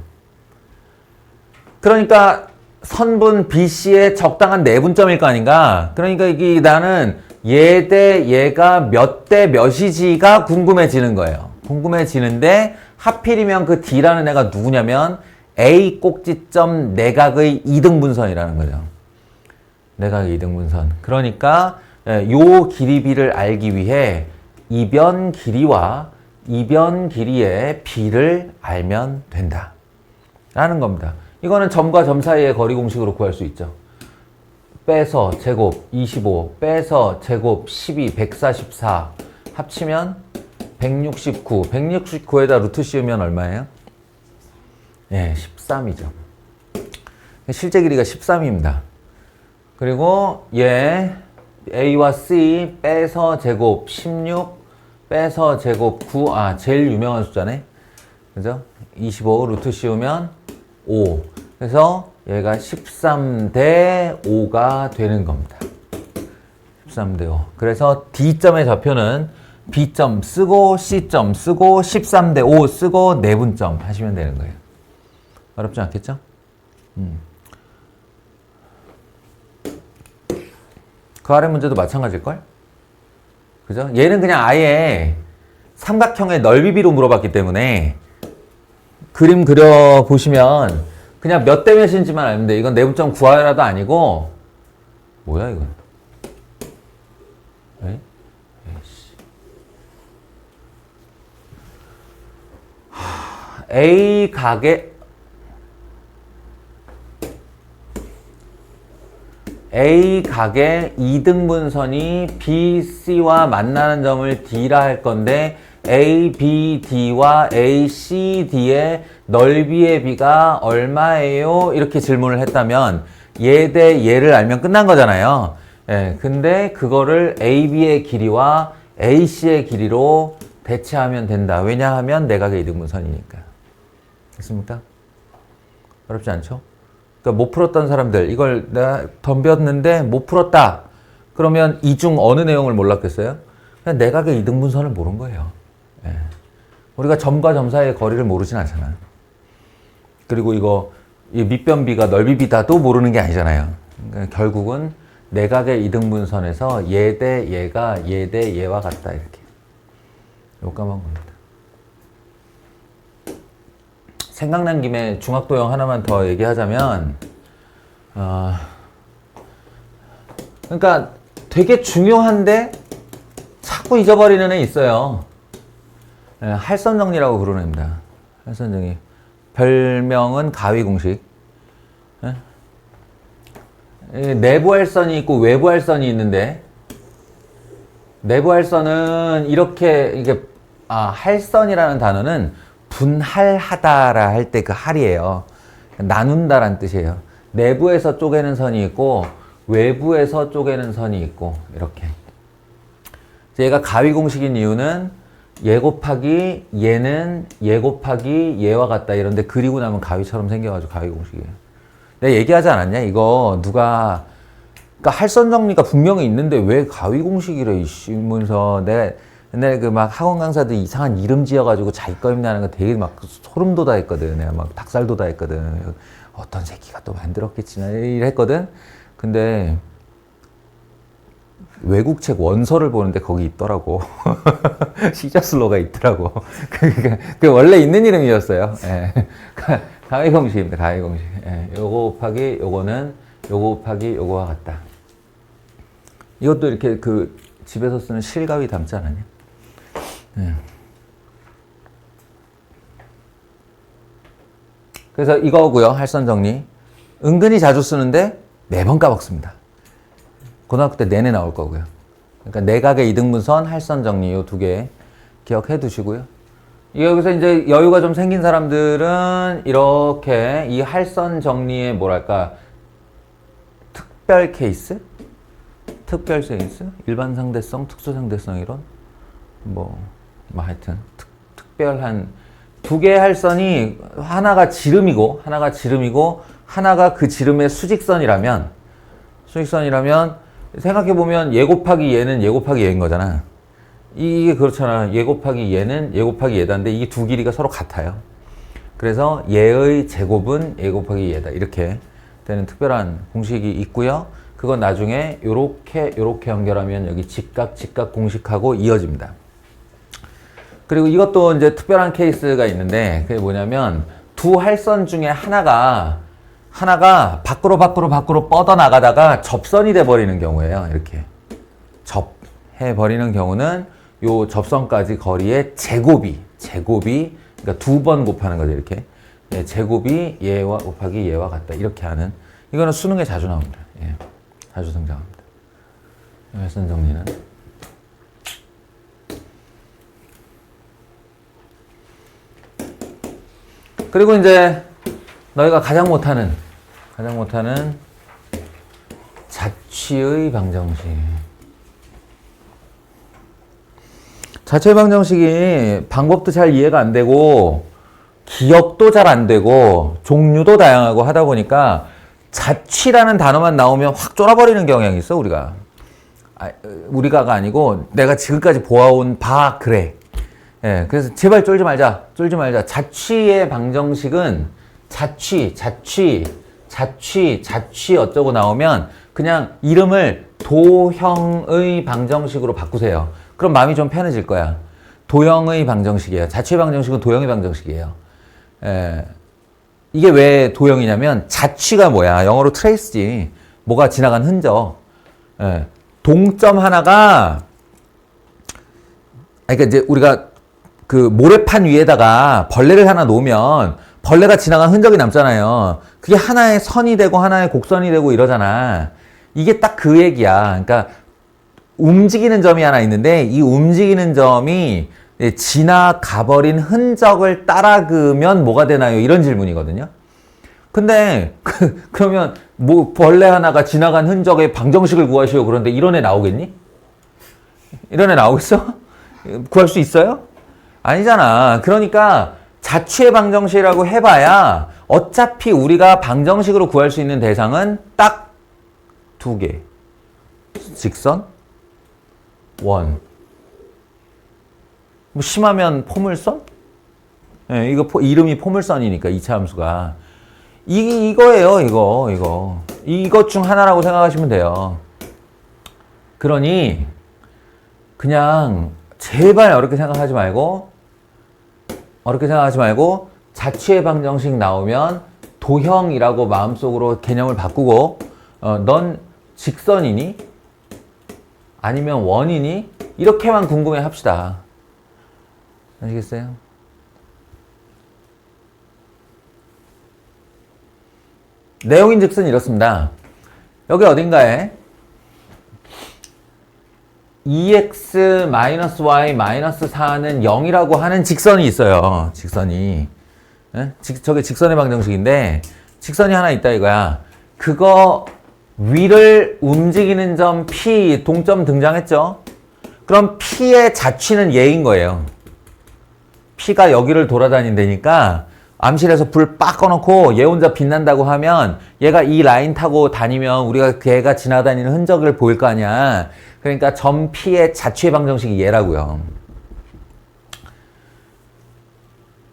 S1: 그러니까 선분 BC의 적당한 내분점일 거 아닌가? 그러니까 이게 나는 얘 대 얘가 몇 대 몇이지가 궁금해지는 거예요. 궁금해지는데 하필이면 그 D라는 애가 누구냐면 A 꼭지점 내각의 이등분선이라는 거죠. 내각의 이등분선. 그러니까 요 길이 b를 알기 위해 이변 길이와 이변 길이의 b를 알면 된다 라는 겁니다. 이거는 점과 점 사이의 거리 공식으로 구할 수 있죠. 빼서 제곱 25 빼서 제곱 12 144 합치면 169 169에다 루트 씌우면 얼마예요? 예, 13이죠. 실제 길이가 13입니다. 그리고 얘 A와 C 빼서 제곱 16 빼서 제곱 9 제일 유명한 숫자네. 그죠? 25 루트 씌우면 5. 그래서 얘가 13대 5가 되는 겁니다. 13대 5. 그래서 D점의 좌표는 B점 쓰고 C점 쓰고 13대 5 쓰고 내분점 하시면 되는 거예요. 어렵지 않겠죠? 그 아래 문제도 마찬가지일걸? 그죠? 얘는 그냥 아예 삼각형의 넓이비로 물어봤기 때문에 그림 그려보시면 그냥 몇 대 몇인지만 알면 돼. 이건 내분점 구하라도 아니고 뭐야 이건? 에? A 각의 A 각의 이등분선이 BC와 만나는 점을 D라 할 건데 ABD와 ACD의 넓이의 비가 얼마예요? 이렇게 질문을 했다면 얘 대 얘를 알면 끝난 거잖아요. 예, 근데 그거를 AB의 길이와 AC의 길이로 대체하면 된다. 왜냐하면 내각의 이등분선이니까. 됐습니까? 어렵지 않죠? 그러니까 못 풀었던 사람들, 이걸 내가 덤볐는데 못 풀었다. 그러면 이 중 어느 내용을 몰랐겠어요? 그냥 내각의 이등분선을 모른 거예요. 예. 우리가 점과 점 사이의 거리를 모르진 않잖아. 그리고 이거 이 밑변비가 넓이비다도 모르는 게 아니잖아요. 그러니까 결국은 내각의 이등분선에서 얘 대 얘가 얘 대 얘와 같다 이렇게. 요감한 겁니다. 생각난 김에 중학도형 하나만 더 얘기하자면 그러니까 되게 중요한데 자꾸 잊어버리는 애 있어요. 할선정리라고 부르는 애입니다. 할선정리. 별명은 가위공식. 내부 할선이 있고 외부 할선이 있는데 내부 할선은 이게 할선이라는 단어는 분할하다라 할 때 그 할이에요. 나눈다란 뜻이에요. 내부에서 쪼개는 선이 있고 외부에서 쪼개는 선이 있고 이렇게. 얘가 가위공식인 이유는 얘 곱하기 얘는 얘 곱하기 얘와 같다 이런데 그리고 나면 가위처럼 생겨가지고 가위공식이에요. 내가 얘기하지 않았냐? 이거 누가 그러니까 할선 정리가 분명히 있는데 왜 가위공식이래 이러면서 내가 옛날에 그 막 학원 강사들 이상한 이름 지어가지고 자기 거 입나는 거 되게 막 소름 돋아했거든. 내가 막 닭살 돋아했거든. 어떤 새끼가 또 만들었겠지 이랬거든. 근데 외국 책 원서를 보는데 거기 있더라고. 시저슬로가 있더라고. 그 원래 있는 이름이었어요. 예. 가위공식입니다. 가위공식. 예. 요거 곱하기 요거는 요거 곱하기 요거와 같다. 이것도 이렇게 그 집에서 쓰는 실가위 닮지 않았냐? 예. 그래서 이거고요. 할선 정리. 은근히 자주 쓰는데 매번 까먹습니다. 고등학교 때 내내 나올 거고요. 그러니까 내각의 이등분선, 할선 정리 요 두 개 기억해 두시고요. 여기서 이제 여유가 좀 생긴 사람들은 이렇게 이 할선 정리의 뭐랄까 특별 케이스? 특별 케이스? 일반 상대성, 특수 상대성 이론? 뭐 하여튼 특별한 두 개의 할선이 하나가 지름이고 하나가 그 지름의 수직선이라면 생각해보면 얘 곱하기 얘는 얘 곱하기 얘인 거잖아. 이게 그렇잖아. 얘 곱하기 얘는 얘 곱하기 얘다인데 이 두 길이가 서로 같아요. 그래서 얘의 제곱은 얘 곱하기 얘다. 이렇게 되는 특별한 공식이 있고요. 그건 나중에 요렇게 연결하면 여기 직각 공식하고 이어집니다. 그리고 이것도 이제 특별한 케이스가 있는데 그게 뭐냐면 두 할선 중에 하나가 밖으로 뻗어나가다가 접선이 돼버리는 경우예요. 이렇게. 접해버리는 경우는 요 접선까지 거리의 제곱이 그러니까 2번 곱하는 거죠. 이렇게 예, 제곱이 얘와 곱하기 얘와 같다. 이렇게 하는 이거는 수능에 자주 나옵니다. 예, 자주 등장합니다. 혈선 정리는 그리고 이제 너희가 가장 못하는 자취의 방정식. 자취의 방정식이 방법도 잘 이해가 안 되고 기억도 잘 안 되고 종류도 다양하고 하다 보니까 자취라는 단어만 나오면 확 쫄아버리는 경향이 있어. 우리가가 아니고 내가 지금까지 보아온 그래. 예, 그래서 제발 쫄지 말자. 자취의 방정식은 자취 어쩌고 나오면 그냥 이름을 도형의 방정식으로 바꾸세요. 그럼 마음이 좀 편해질 거야. 도형의 방정식이에요. 자취의 방정식은 도형의 방정식이에요. 예, 이게 왜 도형이냐면 자취가 뭐야? 영어로 trace지. 뭐가 지나간 흔적. 예, 동점 하나가 그러니까 이제 우리가 그 모래판 위에다가 벌레를 하나 놓으면 벌레가 지나간 흔적이 남잖아요. 그게 하나의 선이 되고 하나의 곡선이 되고 이러잖아. 이게 딱 그 얘기야. 그러니까 움직이는 점이 하나 있는데 이 움직이는 점이 지나가버린 흔적을 따라가면 뭐가 되나요? 이런 질문이거든요. 근데 그러면 뭐 벌레 하나가 지나간 흔적의 방정식을 구하시오. 그런데 이런 애 나오겠니? 이런 애 나오겠어? 구할 수 있어요? 아니잖아. 그러니까 자취의 방정식이라고 해봐야 어차피 우리가 방정식으로 구할 수 있는 대상은 딱 2개. 직선, 원. 뭐 심하면 포물선? 예, 이름이 포물선이니까 이차 함수가. 이거예요, 이거. 이것 중 하나라고 생각하시면 돼요. 그러니 그냥 제발 어렵게 생각하지 말고 자취의 방정식 나오면 도형이라고 마음속으로 개념을 바꾸고 넌 직선이니? 아니면 원이니? 이렇게만 궁금해 합시다. 아시겠어요? 내용인즉슨 이렇습니다. 여기 어딘가에 2x-y-4는 0이라고 하는 직선이 있어요. 직선이. 예? 저게 직선의 방정식인데 직선이 하나 있다 이거야. 그거 위를 움직이는 점 P, 동점 등장했죠? 그럼 P의 자취는 얘인 거예요. P가 여기를 돌아다닌다니까 암실에서 불 빡 꺼놓고 얘 혼자 빛난다고 하면 얘가 이 라인 타고 다니면 우리가 걔가 지나다니는 흔적을 보일 거 아니야. 그러니까 점 P의 자취의 방정식이 얘라고요.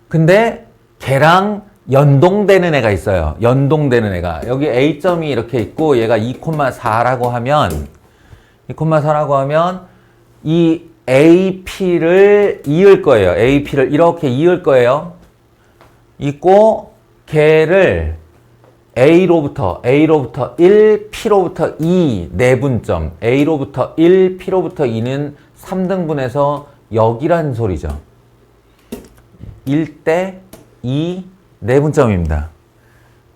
S1: 근데 걔랑 연동되는 애가 있어요. 연동되는 애가. 여기 A점이 이렇게 있고 얘가 2,4라고 하면 이 AP를 이을 거예요. AP를 이렇게 이을 거예요. 있고 걔를 A로부터 1, P로부터 2 내분점, A로부터 1, P로부터 2는 3등분해서 여기란 소리죠. 1대 2 내분점입니다.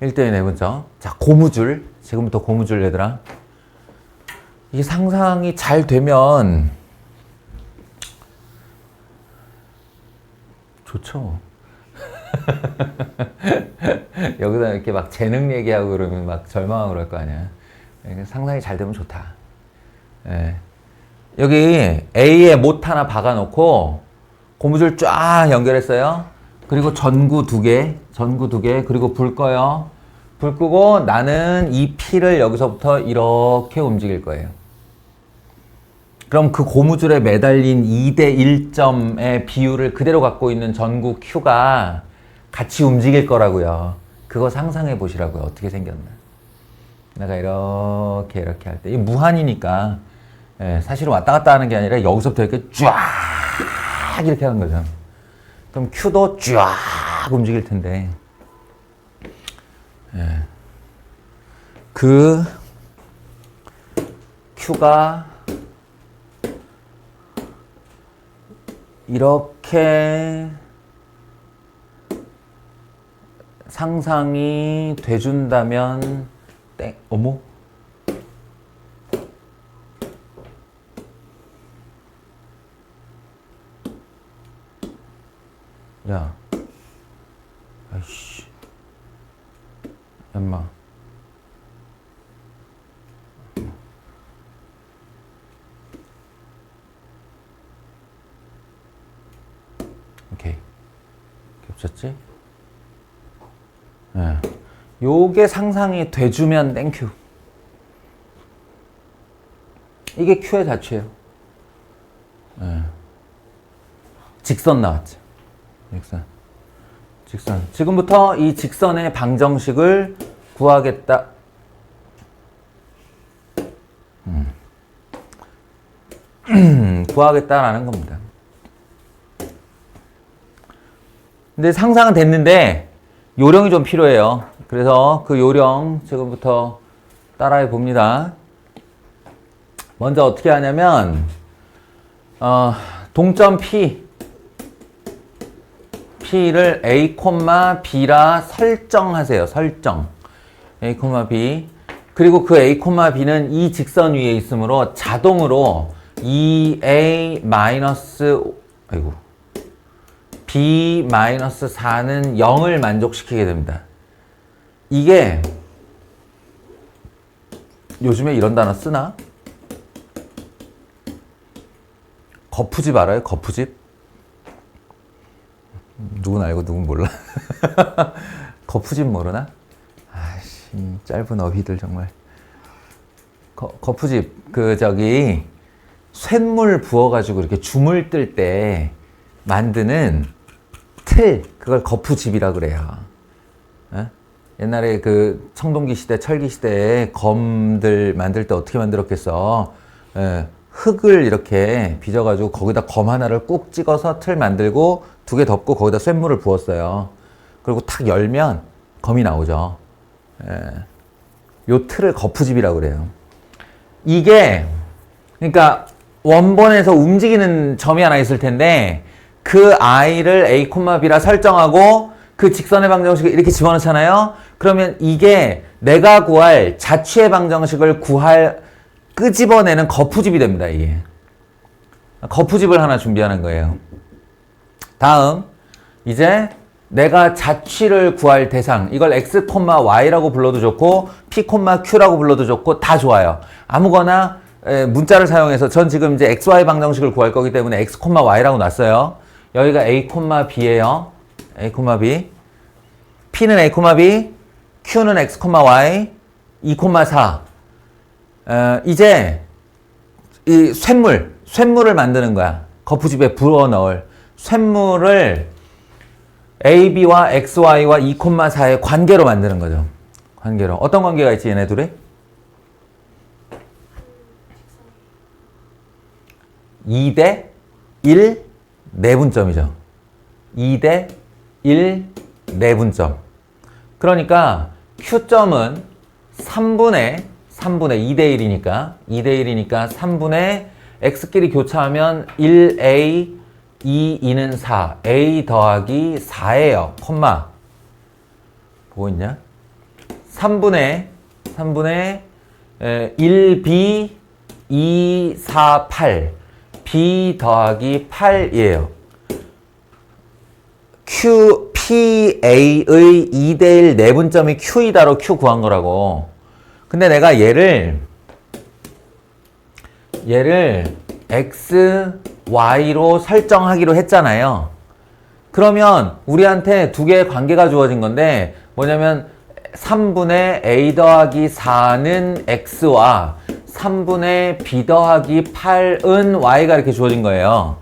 S1: 1대 2 내분점. 자, 고무줄. 지금부터 고무줄 얘들아. 이게 상상이 잘 되면 좋죠. 여기다 이렇게 막 재능 얘기하고 그러면 막 절망하고 그럴 거 아니야. 상상이 잘 되면 좋다. 예. 여기 A에 못 하나 박아놓고 고무줄 쫙 연결했어요. 그리고 전구 두 개, 그리고 불 꺼요. 불 끄고 나는 이 P를 여기서부터 이렇게 움직일 거예요. 그럼 그 고무줄에 매달린 2대 1점의 비율을 그대로 갖고 있는 전구 Q가 같이 움직일 거라고요. 그거 상상해 보시라고요. 어떻게 생겼나. 내가 이렇게 할 때. 이게 무한이니까. 예, 사실은 왔다 갔다 하는 게 아니라 여기서부터 이렇게 쫙 이렇게 하는 거죠. 그럼 Q도 쫙 움직일 텐데. 예. 그 Q가 이렇게 상상이 돼준다면 땡. 어머? 야, 아이씨, 엄마. 오케이, 겹쳤지? 예, 요게 상상이 돼주면 땡큐. 이게 Q의 자취예요. 예. 직선 나왔죠. 직선. 지금부터 이 직선의 방정식을 구하겠다. 구하겠다라는 겁니다. 근데 상상은 됐는데 요령이 좀 필요해요. 그래서 그 요령 지금부터 따라해 봅니다. 먼저 어떻게 하냐면 동점 P를 A, B라 설정하세요. 설정. A, B. 그리고 그 A, B는 이 직선 위에 있으므로 자동으로 B-4는 0을 만족시키게 됩니다. 이게 요즘에 이런 단어 쓰나? 거푸집 알아요? 거푸집? 누군 알고 누군 몰라. 거푸집 모르나? 아씨, 짧은 어휘들 정말. 거푸집 쇳물 부어가지고 이렇게 줌을 뜰 때 만드는 틀, 그걸 거푸집이라 그래요. 어? 옛날에 그 청동기 시대, 철기 시대에 검들 만들 때 어떻게 만들었겠어? 흙을 이렇게 빚어가지고 거기다 검 하나를 꾹 찍어서 틀 만들고 2개 덮고 거기다 쇳물을 부었어요. 그리고 탁 열면 검이 나오죠. 요 틀을 거푸집이라고 그래요. 이게 그러니까 원본에서 움직이는 점이 하나 있을 텐데 그 i를 a, b라 설정하고 그 직선의 방정식을 이렇게 집어넣잖아요. 그러면 이게 내가 구할 자취의 방정식을 끄집어내는 거푸집이 됩니다. 이게 거푸집을 하나 준비하는 거예요. 다음 이제 내가 자취를 구할 대상, 이걸 x, y라고 불러도 좋고 p, q라고 불러도 좋고 다 좋아요. 아무거나 문자를 사용해서 전 지금 이제 xy 방정식을 구할 거기 때문에 x, y라고 놨어요. 여기가 a, b예요. a, b. p는 a, b, q는 x, y, 2, 4. 이제 이 쇳물을 만드는 거야. 거푸집에 부어 넣을 쇳물을 a, b와 x, y와 2, 4의 관계로 만드는 거죠. 관계로. 어떤 관계가 있지, 얘네 둘이? 2대 1 내분점이죠. 2대 1 내분점. 그러니까 Q점은 3분의 2대 1이니까 3분의 x끼리 교차하면 1a 2는 4 a 더하기 4예요. 콤마 보고 있냐? 3분의 1b 2, 4, 8 b 더하기 8이에요. PA의 2대1 내분점이 Q이다로 Q 구한 거라고. 근데 내가 얘를 X, Y로 설정하기로 했잖아요. 그러면 우리한테 두 개의 관계가 주어진 건데 뭐냐면 3분의 A 더하기 4는 X와 3분의 B 더하기 8은 Y가 이렇게 주어진 거예요.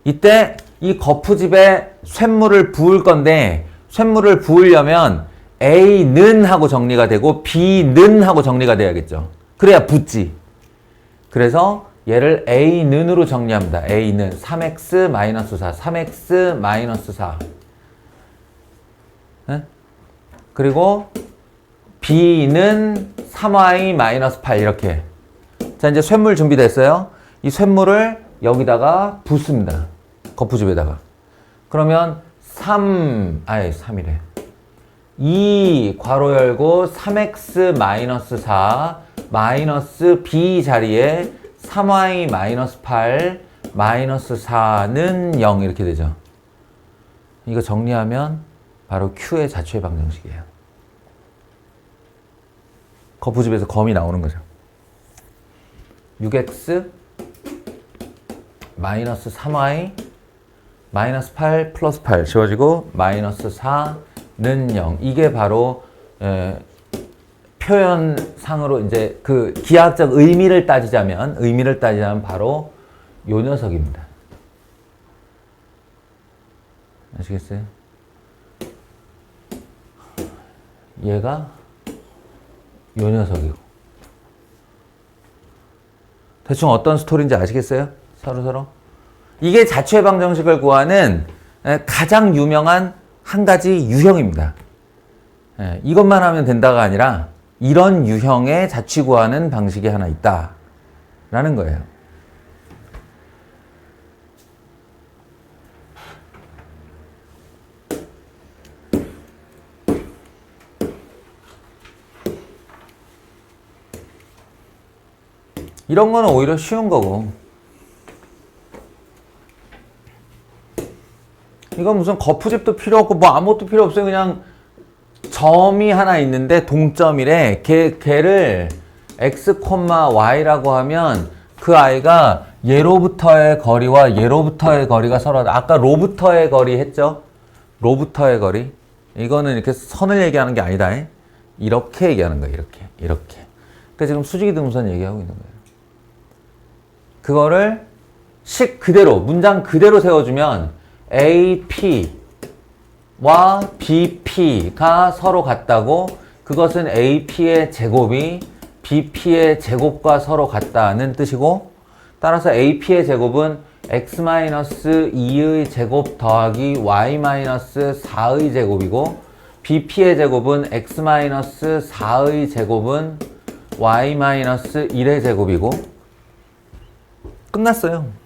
S1: 이때 이 거푸집에 쇳물을 부을 건데 쇳물을 부으려면 A는 하고 정리가 되고 B는 하고 정리가 돼야겠죠. 그래야 붙지. 그래서 얘를 A는으로 정리합니다. A는 3x-4, 3x-4. 네? 그리고 B는 3y-8 이렇게. 자, 이제 쇳물 준비됐어요. 이 쇳물을 여기다가 붓습니다. 거푸집에다가. 그러면 3이래. 2 괄호 열고 3x 마이너스 4 마이너스 b 자리에 3y 마이너스 8 마이너스 4는 0 이렇게 되죠. 이거 정리하면 바로 Q의 자취의 방정식이에요. 거푸집에서 검이 나오는 거죠. 6x 마이너스 3y 마이너스 8 플러스 8 지워지고 마이너스 4는 0. 이게 바로 표현상으로 이제 그 기하학적 의미를 따지자면 바로 요 녀석입니다. 아시겠어요? 얘가 요 녀석이고. 대충 어떤 스토리인지 아시겠어요? 서로. 이게 자취의 방정식을 구하는 가장 유명한 한 가지 유형입니다. 이것만 하면 된다가 아니라 이런 유형의 자취 구하는 방식이 하나 있다라는 거예요. 이런 거는 오히려 쉬운 거고. 이건 무슨 거푸집도 필요 없고 뭐 아무것도 필요 없어요. 그냥 점이 하나 있는데 동점이래. 걔를 x, y라고 하면 그 아이가 얘로부터의 거리와 얘로부터의 거리가 서로 아까 로부터의 거리 했죠? 로부터의 거리. 이거는 이렇게 선을 얘기하는 게 아니다. 이렇게 얘기하는 거예요. 이렇게. 그러니까 지금 수직이 등선 얘기하고 있는 거예요. 그거를 식 그대로 문장 그대로 세워주면 AP와 BP가 서로 같다고, 그것은 AP의 제곱이 BP의 제곱과 서로 같다는 뜻이고, 따라서 AP의 제곱은 x-2의 제곱 더하기 y-4의 제곱이고, BP의 제곱은 x-4의 제곱은 y-1의 제곱이고, 끝났어요.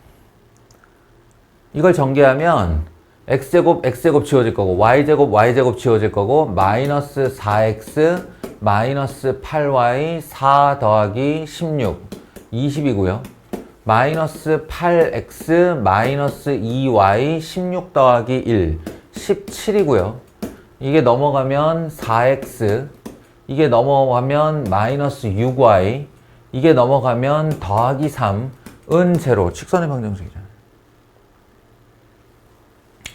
S1: 이걸 전개하면 x제곱 지워질 거고 y제곱 지워질 거고 마이너스 4x 마이너스 8y 4 더하기 16 20이고요. 마이너스 8x 마이너스 2y 16 더하기 1 17이고요. 이게 넘어가면 4x, 이게 넘어가면 마이너스 6y, 이게 넘어가면 더하기 3은 제로. 직선의 방정식이잖아요.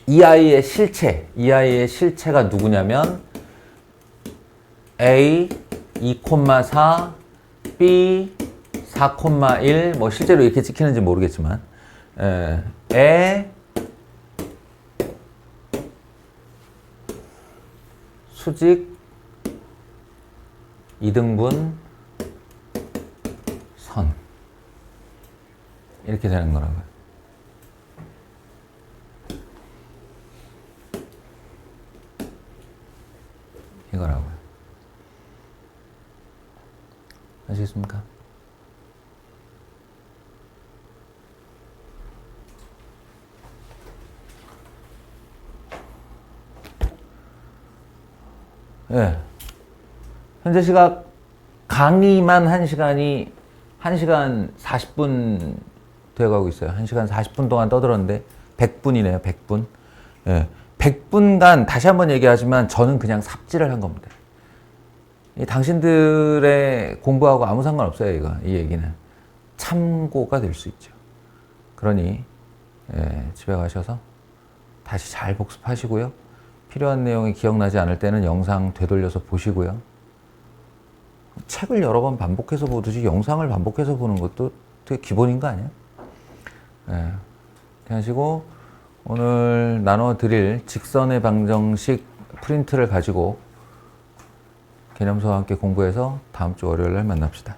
S1: 이 아이의 실체가 누구냐면 A 2,4, B 4,1, 뭐 실제로 이렇게 찍히는지 모르겠지만 에 수직 이등분 선 이렇게 되는 거라고요. 이거라고요. 아시겠습니까? 예. 현재 시각 강의만 1시간 40분 되어가고 있어요. 1시간 40분 동안 떠들었는데 100분이네요. 100분. 예. 100분간 다시 한번 얘기하지만 저는 그냥 삽질을 한 겁니다. 당신들의 공부하고 아무 상관없어요. 이 얘기는 참고가 될 수 있죠. 그러니 집에 가셔서 다시 잘 복습하시고요. 필요한 내용이 기억나지 않을 때는 영상 되돌려서 보시고요. 책을 여러 번 반복해서 보듯이 영상을 반복해서 보는 것도 되게 기본인 거 아니에요? 이렇게 하시고 오늘 나눠드릴 직선의 방정식 프린트를 가지고 개념서와 함께 공부해서 다음 주 월요일 날 만납시다.